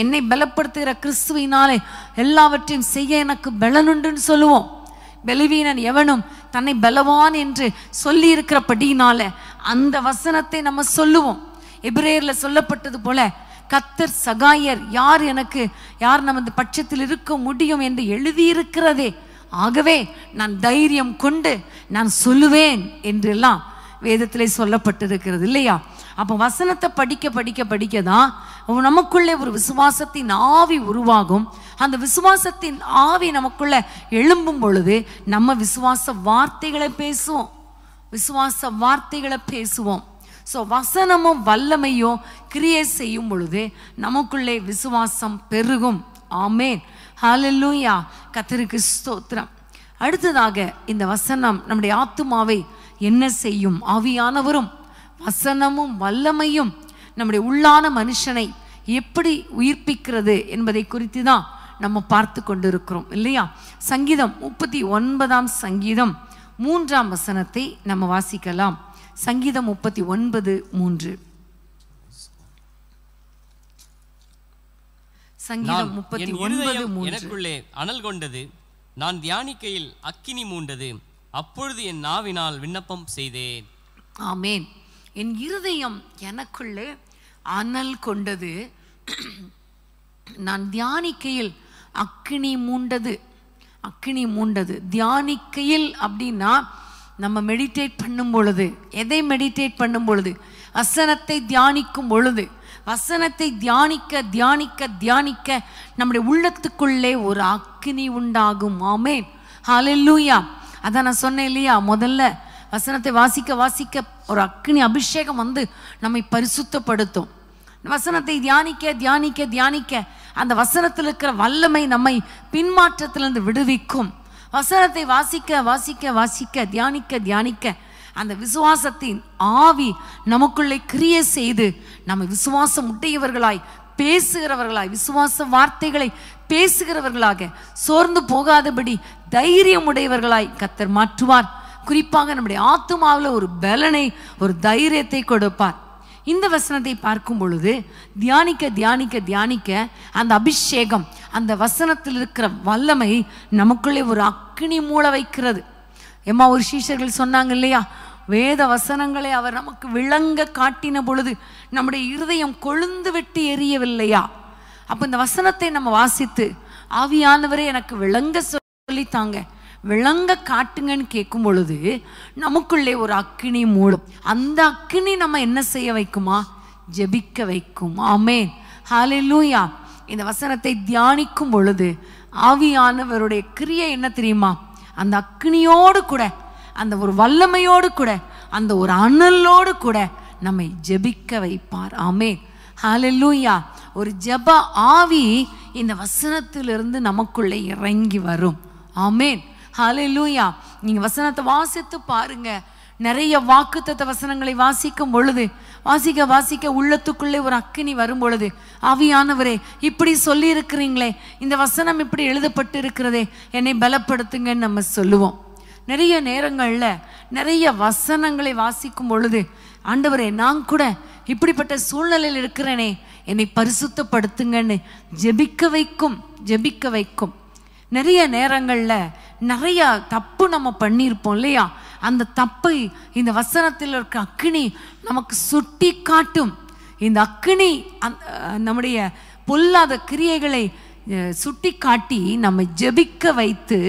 என்னை பலப்படுத்துகிற கிறிஸ்துவினாலே எல்லாவற்றையும் செய்ய எனக்கு பலனுண்டுன்னு சொல்லுவோம். பலவீனன் எவனும் தன்னை பலவான் என்று சொல்லி இருக்கிறபடினால அந்த வசனத்தை நம்ம சொல்லுவோம். எபிரேயர்ல சொல்லப்பட்டது போல கர்த்தர் சகாயர், யார் நமது பட்சத்தில் இருக்க முடியும் என்று எழுதியிருக்கிறதே. ஆகவே நான் தைரியம் கொண்டு நான் சொல்லுவேன் என்றெல்லாம் வேதத்திலே சொல்லப்பட்டிருக்கிறது இல்லையா? அப்போ வசனத்தை படிக்க படிக்க படிக்க தான் நமக்குள்ளே ஒரு விசுவாசத்தின் ஆவி உருவாகும். அந்த விசுவாசத்தின் ஆவி நமக்குள்ள எழும்பும் பொழுது நம்ம விசுவாச வார்த்தைகளை பேசுவோம். ஸோ வசனமும் வல்லமையும் கிரியை செய்யும் பொழுது நமக்குள்ளே விசுவாசம் பெருகும். ஆமேன், ஹல்லேலூயா, கர்த்தருக்கு ஸ்தோத்திரம். அடுத்ததாக இந்த வசனம் நம்முடைய ஆத்துமாவை என்ன செய்யும்? ஆவியானவரும் வசனமும் வல்லமையும் நம்முடைய உள்ளான மனுஷனை எப்படி உயிர்ப்பிக்கிறது என்பதை குறித்து தான் நம்ம பார்த்து கொண்டிருக்கிறோம் இல்லையா? சங்கீதம் 39 சங்கீதம் 3 வசனத்தை நம்ம வாசிக்கலாம். சங்கீதம் 39:3. சங்கீதம் 39:3. எனக்குள்ளே அனல் கொண்டது, நான் தியானிக்கையில் அக்கினி மூண்டது, அப்பொழுது என் நாவினால் விண்ணப்பம் செய்தேன். ஆமேன். என் இருதயம் எனக்குள்ளே அனல் கொண்டது, நான் தியானிக்கையில் அக்கினி மூண்டது. தியானிக்கையில் அப்படின்னா நம்ம மெடிடேட் பண்ணும் பொழுது, எதை மெடிடேட் பண்ணும் பொழுது? வசனத்தை தியானிக்கும் பொழுது. வசனத்தை தியானிக்க தியானிக்க தியானிக்க நம்முடைய உள்ளத்துக்குள்ளே ஒரு அக்கினி உண்டாகும். ஆமேன், ஹல்லேலூயா. அதான் நான் சொன்னேன் இல்லையா, முதல்ல வசனத்தை வாசிக்க வாசிக்க ஒரு அக்கினி அபிஷேகம் வந்து நம்மை பரிசுத்தப்படுத்தும். வசனத்தை தியானிக்க தியானிக்க தியானிக்க அந்த வசனத்தில் இருக்கிற வல்லமை நம்மை பின்மாற்றத்திலிருந்து விடுவிக்கும். வசனத்தை வாசிக்க வாசிக்க வாசிக்க தியானிக்க தியானிக்க அந்த விசுவாசத்தின் ஆவி நமக்குள்ளே கிரியை செய்து நம்ம விசுவாசம் உடையவர்களாய் பேசுகிறவர்களாய், விசுவாச வார்த்தைகளை பேசுகிறவர்களாக, சோர்ந்து போகாதபடி தைரியம் உடையவர்களாய் கர்த்தர் மாற்றுவார். குறிப்பாக நம்முடைய ஆத்துமாவில் ஒரு பலனை, ஒரு தைரியத்தை கொடுப்பார். இந்த வசனத்தை பார்க்கும் பொழுது தியானிக்க தியானிக்க தியானிக்க அந்த அபிஷேகம், அந்த வசனத்தில் இருக்கிற வல்லமை நமக்குள்ளே ஒரு அக்கினி மூள வைக்கிறது. ஒரு சீஷர்கள் சொன்னாங்க இல்லையா, வேத வசனங்களை அவர் நமக்கு விளங்க காட்டின பொழுது நம்முடைய இருதயம் கொழுந்து விட்டு எரியவில்லையா? அப்போ இந்த வசனத்தை நம்ம வாசித்து, ஆவியானவரே எனக்கு விளங்க சொல்லித்தாங்க, விளங்க காட்டுங்கன்னு கேட்கும் பொழுது நமக்குள்ளே ஒரு அக்கினி மூடும். அந்த அக்கினி நம்ம என்ன செய்ய வைக்குமா? ஜெபிக்க வைக்கும். ஆமேன், ஹல்லேலூயா. இந்த வசனத்தை தியானிக்கும் பொழுது ஆவியானவருடைய கிரியை என்ன தெரியுமா? அந்த அக்கினியோடு கூட, அந்த ஒரு வல்லமையோடு கூட, அந்த ஒரு அனலோடு கூட நம்மை ஜெபிக்க வைப்பார். ஆமேன், ஹல்லேலூயா. ஒரு ஜெப ஆவி இந்த வசனத்திலிருந்து நமக்குள்ளே இறங்கி வரும். ஆமேன், ஹல்லேலூயா. நீங்க வசனத்தை வாசித்து பாருங்க. நிறைய வாக்குத்தத்த வசனங்களை வாசிக்கும் பொழுது, வாசிக்க வாசிக்க உள்ளத்துக்குள்ளே ஒரு அக்கினி வரும் பொழுது, ஆவியானவரே இப்படி சொல்லி இருக்கிறீங்களே, இந்த வசனம் இப்படி எழுதப்பட்டு இருக்கிறதே, என்னை பலப்படுத்துங்கன்னு நம்ம சொல்லுவோம். நிறைய நேரங்கள்ல நிறைய வசனங்களை வாசிக்கும் பொழுது, ஆண்டவரே நான் கூட இப்படிப்பட்ட சூழ்நிலையில் இருக்கிறேனே, என்னை பரிசுத்தப்படுத்துங்கன்னு ஜெபிக்க வைக்கும். நிறைய நேரங்கள்ல நிறைய தப்பு நம்ம பண்ணியிருப்போம் இல்லையா? அந்த தப்பை இந்த வசனத்தில் இருக்க அக்கினி நமக்கு சுட்டி காட்டும். இந்த அக்கினி நம்முடைய பொல்லாத கிரியைகளை சுட்டி காட்டி நம்மை ஜெபிக்க வைத்து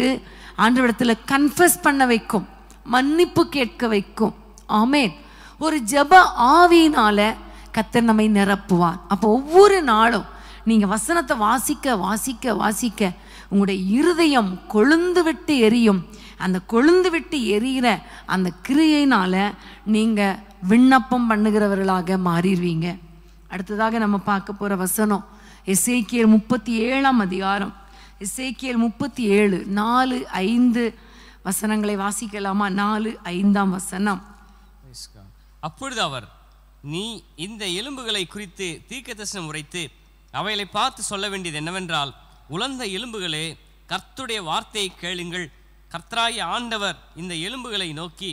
ஆண்டவரிடத்துல கன்ஃபஸ் பண்ண வைக்கும், மன்னிப்பு கேட்க வைக்கும். ஆமேன். ஒரு ஜெப ஆவியினால கர்த்தர் நம்மை நிரப்புவார். அப்போ ஒவ்வொரு நாளும் நீங்க வசனத்தை வாசிக்க வாசிக்க வாசிக்க உங்களுடைய இருதயம் கொழுந்து விட்டு எரியும். அந்த கொழுந்து விட்டு எரிகிற அந்த கிரியையினால நீங்க விண்ணப்பம் பண்ணுகிறவர்களாக மாறிடுவீங்க. அடுத்ததாக நம்ம பார்க்க போற வசனம் எசேக்கியேல் 37 எசேக்கியேல் 37 4-5 வசனங்களை வாசிக்கலாமா? 4-5 வசனம். அப்பொழுது அவர், நீ இந்த எலும்புகளை குறித்து தீர்க்கதரிசனம் உரைத்து அவைகளை பார்த்து சொல்ல வேண்டியது என்னவென்றால், உலர்ந்த எலும்புகளே, கர்த்தருடைய வார்த்தையை கேளுங்கள். கர்த்தராகிய ஆண்டவர் இந்த எலும்புகளை நோக்கி,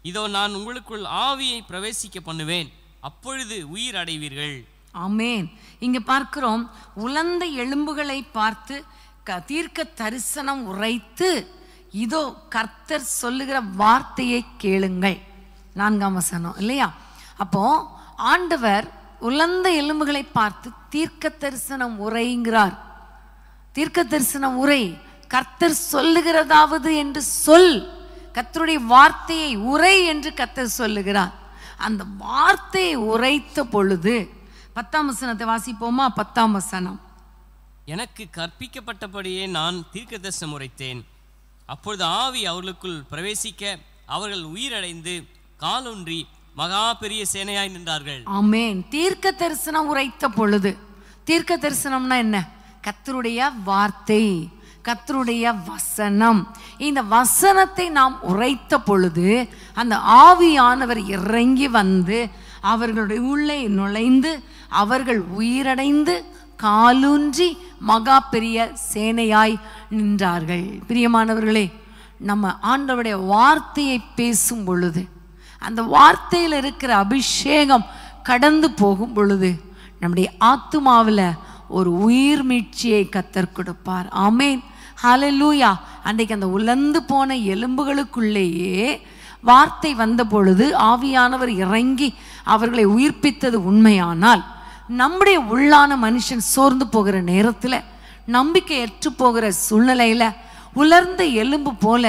இதோ நான் உங்களுக்குள் ஆவியை பிரவேசிக்க பண்ணுவேன், அப்பொழுது உயிர் அடைவீர்கள். ஆமேன். இங்க பார்க்கிறோம், உலர்ந்த எலும்புகளை பார்த்து தீர்க்க தரிசனம் உரைத்து, இதோ கர்த்தர் சொல்லுகிற வார்த்தையை கேளுங்கள். 4 வசனம் இல்லையா? அப்போ ஆண்டவர் உலர்ந்த எலும்புகளை பார்த்து தீர்க்க தரிசனம் உரைங்கிறார். தீர்க்க தரிசனம் உரை, கர்த்தர் சொல்லுகிறதாவது என்று சொல். கர்த்தருடைய வார்த்தையை உரை என்று கர்த்தர் சொல்லுகிறார். அந்த வார்த்தையை உரைத்த பொழுது 10ஆம் வசனத்தை வாசிப்போமா? 10ஆம் வசனம். எனக்கு கற்பிக்கப்பட்டபடியே நான் தீர்க்கதரிசனம் உரைத்தேன். அப்பொழுது ஆவி அவர்களுக்குள் பிரவேசிக்க அவர்கள் உயிரடைந்து காலொன்றி மகா பெரிய சேனையாய் நின்றார்கள். ஆமென். தீர்க்க தரிசனம் உரைத்த பொழுது, தீர்க்க தரிசனம்னா என்ன? கர்த்தருடைய வார்த்தை, கர்த்தருடைய வசனம். இந்த வசனத்தை நாம் உரைத்த பொழுது அந்த ஆவியானவர் இறங்கி வந்து அவர்களுடைய உள்ளே நுழைந்து அவர்கள் உயிரடைந்து காலூன்றி மகா பெரிய சேனையாய் நின்றார்கள். பிரியமானவர்களே, நம்ம ஆண்டவருடைய வார்த்தையை பேசும் பொழுது, அந்த வார்த்தையில் இருக்கிற அபிஷேகம் கடந்து போகும் பொழுது நம்முடைய ஆத்துமாவில் ஒரு உயிர் மீட்சியை கர்த்தர் கொடுப்பார். ஆமென், ஹல்லேலூயா. அன்றைக்கு அந்த உலர்ந்து போன எலும்புகளுக்குள்ளேயே வார்த்தை வந்த பொழுது ஆவியானவர் இறங்கி அவர்களை உயிர்ப்பித்தது உண்மையானால், நம்முடைய உள்ளான மனுஷன் சோர்ந்து போகிற நேரத்தில், நம்பிக்கை ஏற்று போகிற சூழ்நிலையில், உலர்ந்த எலும்பு போல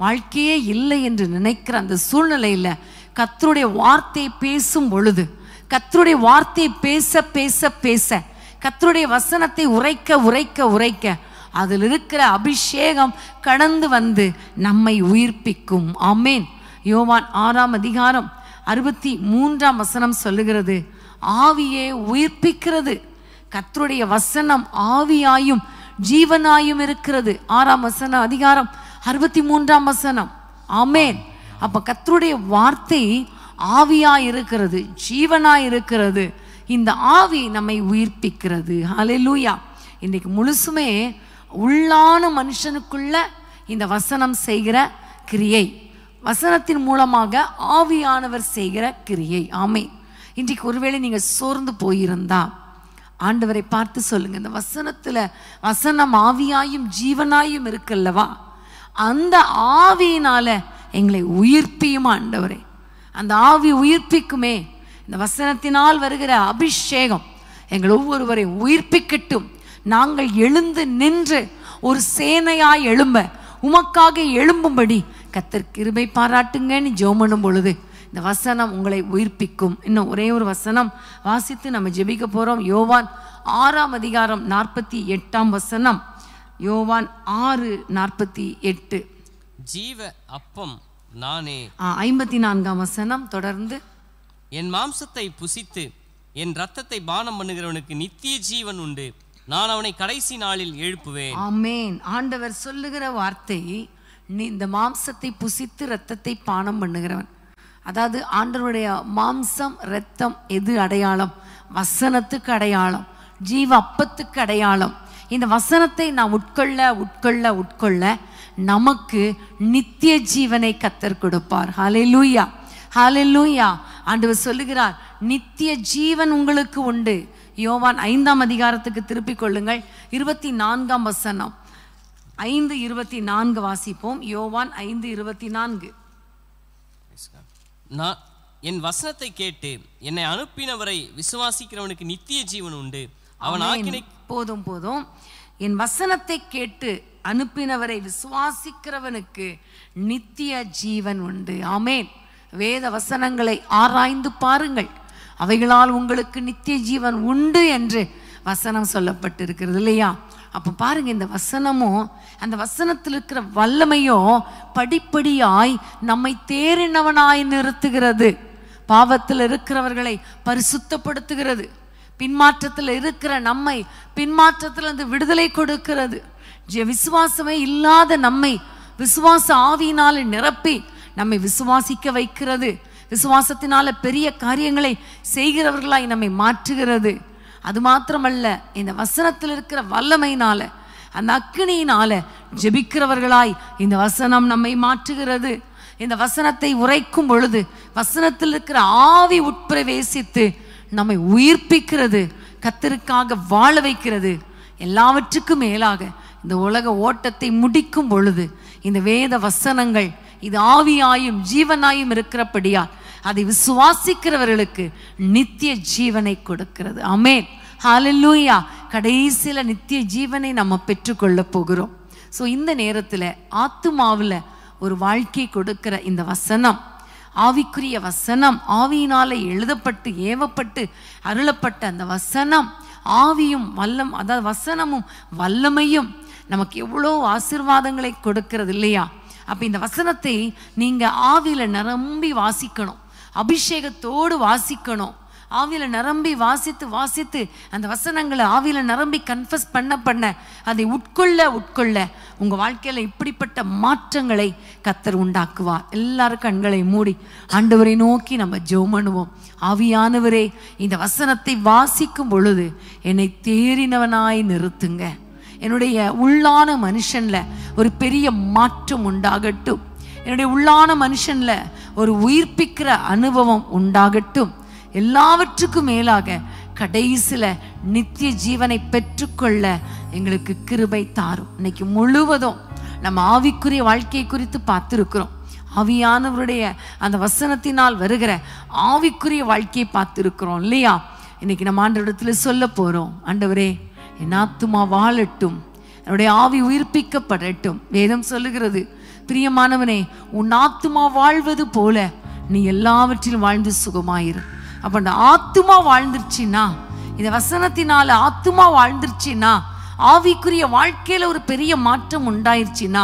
வாழ்க்கையே இல்லை என்று நினைக்கிற அந்த சூழ்நிலையில் கர்த்தருடைய வார்த்தையை பேசும் பொழுது, கர்த்தருடைய வார்த்தையை பேச பேச பேச, கர்த்தருடைய வசனத்தை உரைக்க உரைக்க உரைக்க அதில் இருக்கிற அபிஷேகம் கடந்து வந்து நம்மை உயிர்ப்பிக்கும். ஆமென். யோவான் 6ஆம் அதிகாரம் 63ஆம் வசனம் சொல்லுகிறது, ஆவியே உயிர்ப்பிக்கிறது. கர்த்தருடைய வசனம் ஆவியாயும் ஜீவனாயும் இருக்கிறது. 6ஆம் வசனம் அதிகாரம் 63ஆம் வசனம். ஆமென். அப்ப கர்த்தருடைய வார்த்தை ஆவியாய் இருக்கிறது, ஜீவனாய் இருக்கிறது. இந்த ஆவி நம்மை உயிர்ப்பிக்கிறது. ஹல்லேலூயா. இன்னைக்கு முழுசுமே உள்ளான மனுஷனுக்குள்ள இந்த வசனம் செய்கிற கிரியை, வசனத்தின் மூலமாக ஆவியானவர் செய்கிற கிரியை. ஆமென். இன்றைக்கு ஒருவேளை நீங்கள் சோர்ந்து போயிருந்தா ஆண்டவரை பார்த்து சொல்லுங்க, இந்த வசனத்துல வசனம் ஆவியாயும் ஜீவனாயும் இருக்குல்லவா, அந்த ஆவியினால எங்களை உயிர்ப்பியும் ஆண்டவரே. அந்த ஆவி உயிர்ப்பிக்குமே. இந்த வசனத்தினால் வருகிற அபிஷேகம் எங்கள் ஒவ்வொருவரையும் உயிர்ப்பிக்கட்டும். நாங்கள் எழுந்து நின்று ஒரு சேனையாய் எழும்ப, உமக்காக எழும்பும்படி கர்த்தர் கிருபை பாராட்டுங்கன்னு ஜெபம் பண்ணும் பொழுது இந்த வசனம் உங்களை உயிர்ப்பிக்கும். இன்னும் ஒரே ஒரு வசனம் வாசித்து நம்ம ஜெபிக்க போறோம். யோவான் 6ஆம் அதிகாரம் 48ஆம் வசனம். யோவான் 6:48. ஜீவ அப்பம் நானே. 54ஆம் வசனம் தொடர்ந்து, என் மாம்சத்தை புசித்து என் இரத்தத்தை பானம் பண்ணுகிறவனுக்கு நித்திய ஜீவன் உண்டு, நான் அவனை கடைசி நாளில் எழுப்புவேன். ஆமென். ஆண்டவர் சொல்லுகிற வார்த்தை, நீ இந்த மாம்சத்தை புசித்து இரத்தத்தை பானம் பண்ணுகிறவன். அதாவது ஆண்டவருடைய மாம்சம் இரத்தம் எது அடையாளம்? வசனத்துக்கு அடையாளம், ஜீவ அப்பத்துக்கு அடையாளம். இந்த வசனத்தை நாம் உட்கொள்ள உட்கொள்ள உட்கொள்ள நமக்கு நித்திய ஜீவனை கர்த்தர் கொடுப்பார். ஹல்லேலூயா, ஹல்லேலூயா. ஆண்டவர் சொல்லுகிறார், நித்திய ஜீவன் உங்களுக்கு உண்டு. யோவான் 5ஆம் அதிகாரத்துக்கு திருப்பிக் கொள்ளுங்கள். 24ஆம் வசனம். 5:24 வாசிப்போம். யோவான் 5:24. நான் என் வசனத்தை கேட்டு என்னை அனுப்பினவரை விசுவாசிக்கிறவனுக்கு நித்திய ஜீவன் உண்டு, அவன் ஆக்கினை. போதும் போதும். என் வசனத்தை கேட்டு அனுப்பினவரை விசுவாசிக்கிறவனுக்கு நித்திய ஜீவன் உண்டு. ஆமென். வேத வசனங்களை ஆராய்ந்து பாருங்கள், அவைகளால் உங்களுக்கு நித்திய ஜீவன் உண்டு என்று வசனம் சொல்லப்பட்டிருக்கிறது இல்லையா? அப்போ பாருங்க, இந்த வசனமும் அந்த வசனத்தில் இருக்கிற வல்லமையோ படிப்படியாய் நம்மை தேறினவனாய் நிறுத்துகிறது. பாவத்தில் இருக்கிறவர்களை பரிசுத்தப்படுத்துகிறது. பின்மாற்றத்தில் இருக்கிற நம்மை பின்மாற்றத்திலிருந்து விடுதலை கொடுக்கிறது. விசுவாசமே இல்லாத நம்மை விசுவாச ஆவியினால நிரப்பி நம்மை விசுவாசிக்க வைக்கிறது. விசுவாசத்தினால பெரிய காரியங்களை செய்கிறவர்களாய் நம்மை மாற்றுகிறது. அது மாத்திரமல்ல, இந்த வசனத்தில் இருக்கிற வல்லமையினால, அந்த அக்கினியினால ஜெபிக்கிறவர்களாய் இந்த வசனம் நம்மை மாற்றுகிறது. இந்த வசனத்தை உரைக்கும் பொழுது வசனத்தில் இருக்கிற ஆவி உட்பிரவேசித்து நம்மை உயிர்ப்பிக்கிறது, கர்த்தருக்காக வாழ வைக்கிறது. எல்லாவற்றுக்கும் மேலாக இந்த உலக ஓட்டத்தை முடிக்கும் பொழுது இந்த வேத வசனங்கள் இது ஆவியாயும் ஜீவனாயும் இருக்கிறபடியா அதை விசுவாசிக்கிறவர்களுக்கு நித்திய ஜீவனை கொடுக்கிறது. ஆமென், ஹல்லேலூயா. கடைசியில் நித்திய ஜீவனை நம்ம பெற்றுக்கொள்ள போகிறோம். ஸோ இந்த நேரத்தில் ஆத்துமாவில் ஒரு வாழ்க்கை கொடுக்கிற இந்த வசனம், ஆவிக்குரிய வசனம், ஆவியினால எழுதப்பட்டு ஏவப்பட்டு அருளப்பட்ட அந்த வசனம் ஆவியும் அதாவது வசனமும் வல்லமையும் நமக்கு எவ்வளோ ஆசீர்வாதங்களை கொடுக்கிறது இல்லையா? அப்போ இந்த வசனத்தை நீங்கள் ஆவியில் நிரம்பி வாசிக்கணும், அபிஷேகத்தோடு வாசிக்கணும். ஆவியில் நிரம்பி வாசித்து அந்த வசனங்களை ஆவியில் நிரம்பி கன்ஃபஸ் பண்ண அதை உட்கொள்ள உங்கள் வாழ்க்கையில் இப்படிப்பட்ட மாற்றங்களை கர்த்தர் உண்டாக்குவார். எல்லாரும் கண்களை மூடி ஆண்டவரை நோக்கி நம்ம ஜெபம் பண்ணுவோம். ஆவியானவரே, இந்த வசனத்தை வாசிக்கும் பொழுது என்னை தேறினவனாய் நிறுத்துங்க. என்னுடைய உள்ளான மனுஷனில் ஒரு பெரிய மாற்றம் உண்டாகட்டும். என்னுடைய உள்ளான மனுஷனில் ஒரு உயிர்ப்பிக்கிற அனுபவம் உண்டாகட்டும். எல்லாவற்றுக்கும் மேலாக கடைசியில் நித்திய ஜீவனை பெற்றுக்கொள்ள எங்களுக்கு கிருபை தாரும். இன்னைக்கு முழுவதும் நம்ம ஆவிக்குரிய வாழ்க்கையை குறித்து பார்த்துருக்கிறோம். ஆவியானவருடைய அந்த வசனத்தினால் வருகிற ஆவிக்குரிய வாழ்க்கையை பார்த்துருக்கிறோம் இல்லையா? இன்னைக்கு நம்ம ஆண்டவரிடத்தில் சொல்ல போகிறோம், ஆண்டவரே என் ஆத்துமா வாழட்டும், என்னுடைய ஆவி உயிர்ப்பிக்கப்படட்டும். வேதம் சொல்லுகிறது, பிரியமானவனே உன் ஆத்துமா வாழ்வது போல நீ எல்லாவற்றிலும் வாழ்ந்து சுகமாயிரு. அப்போ அந்த ஆத்துமா வாழ்ந்துருச்சுன்னா, இந்த வசனத்தினால ஆத்துமா வாழ்ந்துருச்சுன்னா, ஆவிக்குரிய வாழ்க்கையில ஒரு பெரிய மாற்றம் உண்டாயிருச்சுன்னா,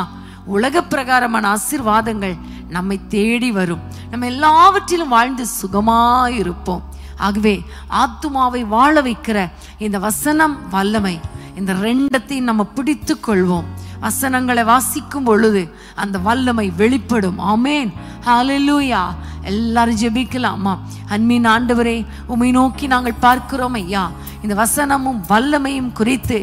உலக பிரகாரமான ஆசீர்வாதங்கள் நம்மை தேடி வரும். நம்ம எல்லாவற்றிலும் வாழ்ந்து சுகமாயிருப்போம். ஆகவே ஆத்துமாவை வாழ வைக்கிற இந்த வசனம் வல்லமை, இந்த ரெண்டத்தையும் நம்ம பிடித்து கொள்வோம். வசனங்களை வாசிக்கும் பொழுது அந்த வல்லமை வெளிப்படும். ஆமேன், ஹல்லேலூயா. எல்லாரும் ஜெபிக்கலாமா? அன்பின் ஆண்டவரே, உம்மை நோக்கி நாங்கள் பார்க்கிறோம் ஐயா. இந்த வசனமும் வல்லமையும் குறித்து,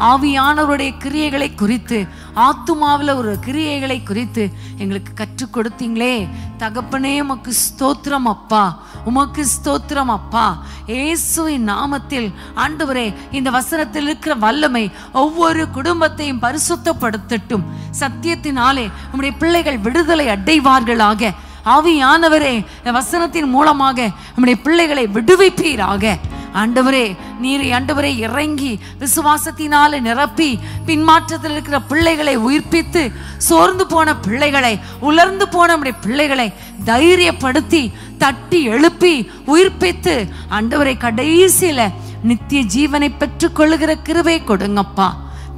ஆவியானவருடைய கிரியைகளை குறித்து, ஆத்துமாவில் ஒரு கிரியைகளை குறித்து எங்களுக்கு கற்றுக் கொடுத்தீங்களே தகப்பனே, உமக்கு ஸ்தோத்திரம் அப்பா, உமக்கு ஸ்தோத்திரம் அப்பா. இயேசுவின் நாமத்தில் ஆண்டவரே, இந்த வசனத்தில் இருக்கிற வல்லமை ஒவ்வொரு குடும்பத்தையும் பரிசுத்தப்படுத்தட்டும். சத்தியத்தினாலே உம்முடைய பிள்ளைகள் விடுதலை அடைவார்களாக. ஆவியானவரே, வசனத்தின் மூலமாக நம்முடைய பிள்ளைகளை விடுவிப்பீராக. ஆண்டவரே, நீர் ஆண்டவரே இறங்கி விசுவாசத்தினால நிரப்பி பின்மாற்றத்தில் இருக்கிற பிள்ளைகளை உயிர்ப்பித்து, சோர்ந்து போன பிள்ளைகளை, உலர்ந்து போன நம்முடைய பிள்ளைகளை தைரியப்படுத்தி தட்டி எழுப்பி உயிர்ப்பித்து ஆண்டவரை கடைசியில நித்திய ஜீவனை பெற்றுக் கொள்ளுகிற கிருபை கொடுங்கப்பா.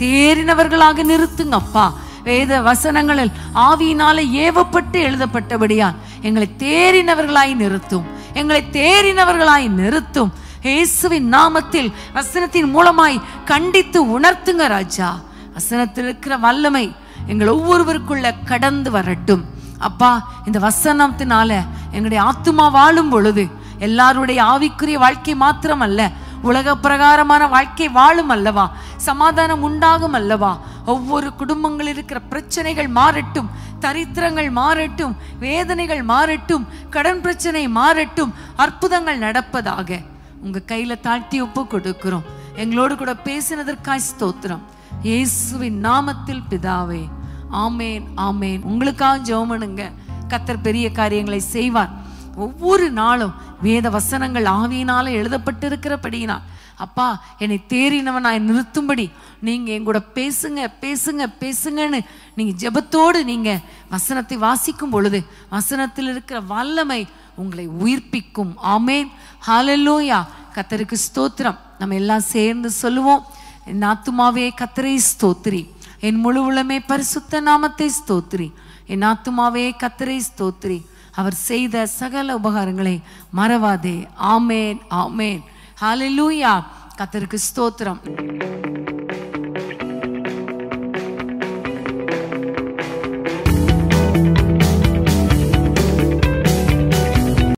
தேறினவர்களாக நிறுத்துங்கப்பா. வேத வசனங்களில் ஆவியினால ஏவப்பட்டு எழுதப்பட்டபடியால் எங்களை தேறினவர்களாய் நிறுத்தும், எங்களை தேறினவர்களாய் நிறுத்தும். இயேசுவின் நாமத்தில் வசனத்தின் மூலமாய் கண்டித்து உணர்த்துங்க ராஜா. வசனத்தில் இருக்கிற வல்லமை எங்கள் ஒவ்வொருவருக்குள்ள கடந்து வரட்டும் அப்பா. இந்த வசனத்தினால எங்களுடைய ஆத்துமா வாழும் பொழுது எல்லாருடைய ஆவிக்குரிய வாழ்க்கை மாத்திரம் அல்ல, உலக பிரகாரமான வாழ்க்கை வாழும் அல்லவா, சமாதானம் உண்டாகும் அல்லவா. ஒவ்வொரு குடும்பங்களில் இருக்கிற பிரச்சனைகள் மாறட்டும், தரித்திரங்கள் மாறட்டும், வேதனைகள் மாறட்டும், கடன் பிரச்சனை மாறட்டும், அற்புதங்கள் நடப்பதாக உங்க கையில தாழ்த்தி ஒப்பு கொடுக்கிறோம். எங்களோடு கூட பேசினதற்காய் ஸ்தோத்திரம். இயேசுவின் நாமத்தில் பிதாவே, ஆமேன், ஆமேன். உங்களுக்காக ஜெபம் பண்ணுங்க. கர்த்தர் பெரிய காரியங்களை செய்வார். ஒவ்வொரு நாளும் வேத வசனங்கள் ஆவியினால எழுதப்பட்டிருக்கிறபடியினால் அப்பா, என்னை தேறினவனாய் நிறுத்தும்படி நீங்க என் கூட பேசுங்க பேசுங்க பேசுங்கன்னு நீங்க ஜெபத்தோடு நீங்க வசனத்தை வாசிக்கும் பொழுது வசனத்தில் இருக்கிற வல்லமை உங்களை உயிர்ப்பிக்கும். ஆமேன், ஹல்லேலூயா. கர்த்தருக்கு ஸ்தோத்திரம். நம்ம எல்லாம் சேர்ந்து சொல்லுவோம். என் ஆத்துமாவே கர்த்தரை ஸ்தோத்திரி, என் முழு உள்ளமே பரிசுத்த நாமத்தை ஸ்தோத்திரி. என் ஆத்துமாவே கர்த்தரை ஸ்தோத்திரி, அவர் செய்த சகல உபகாரங்களை மறவாதே. ஆமேன், ஆமேன், ஹல்லேலூயா. கர்த்தருக்கு ஸ்தோத்திரம்.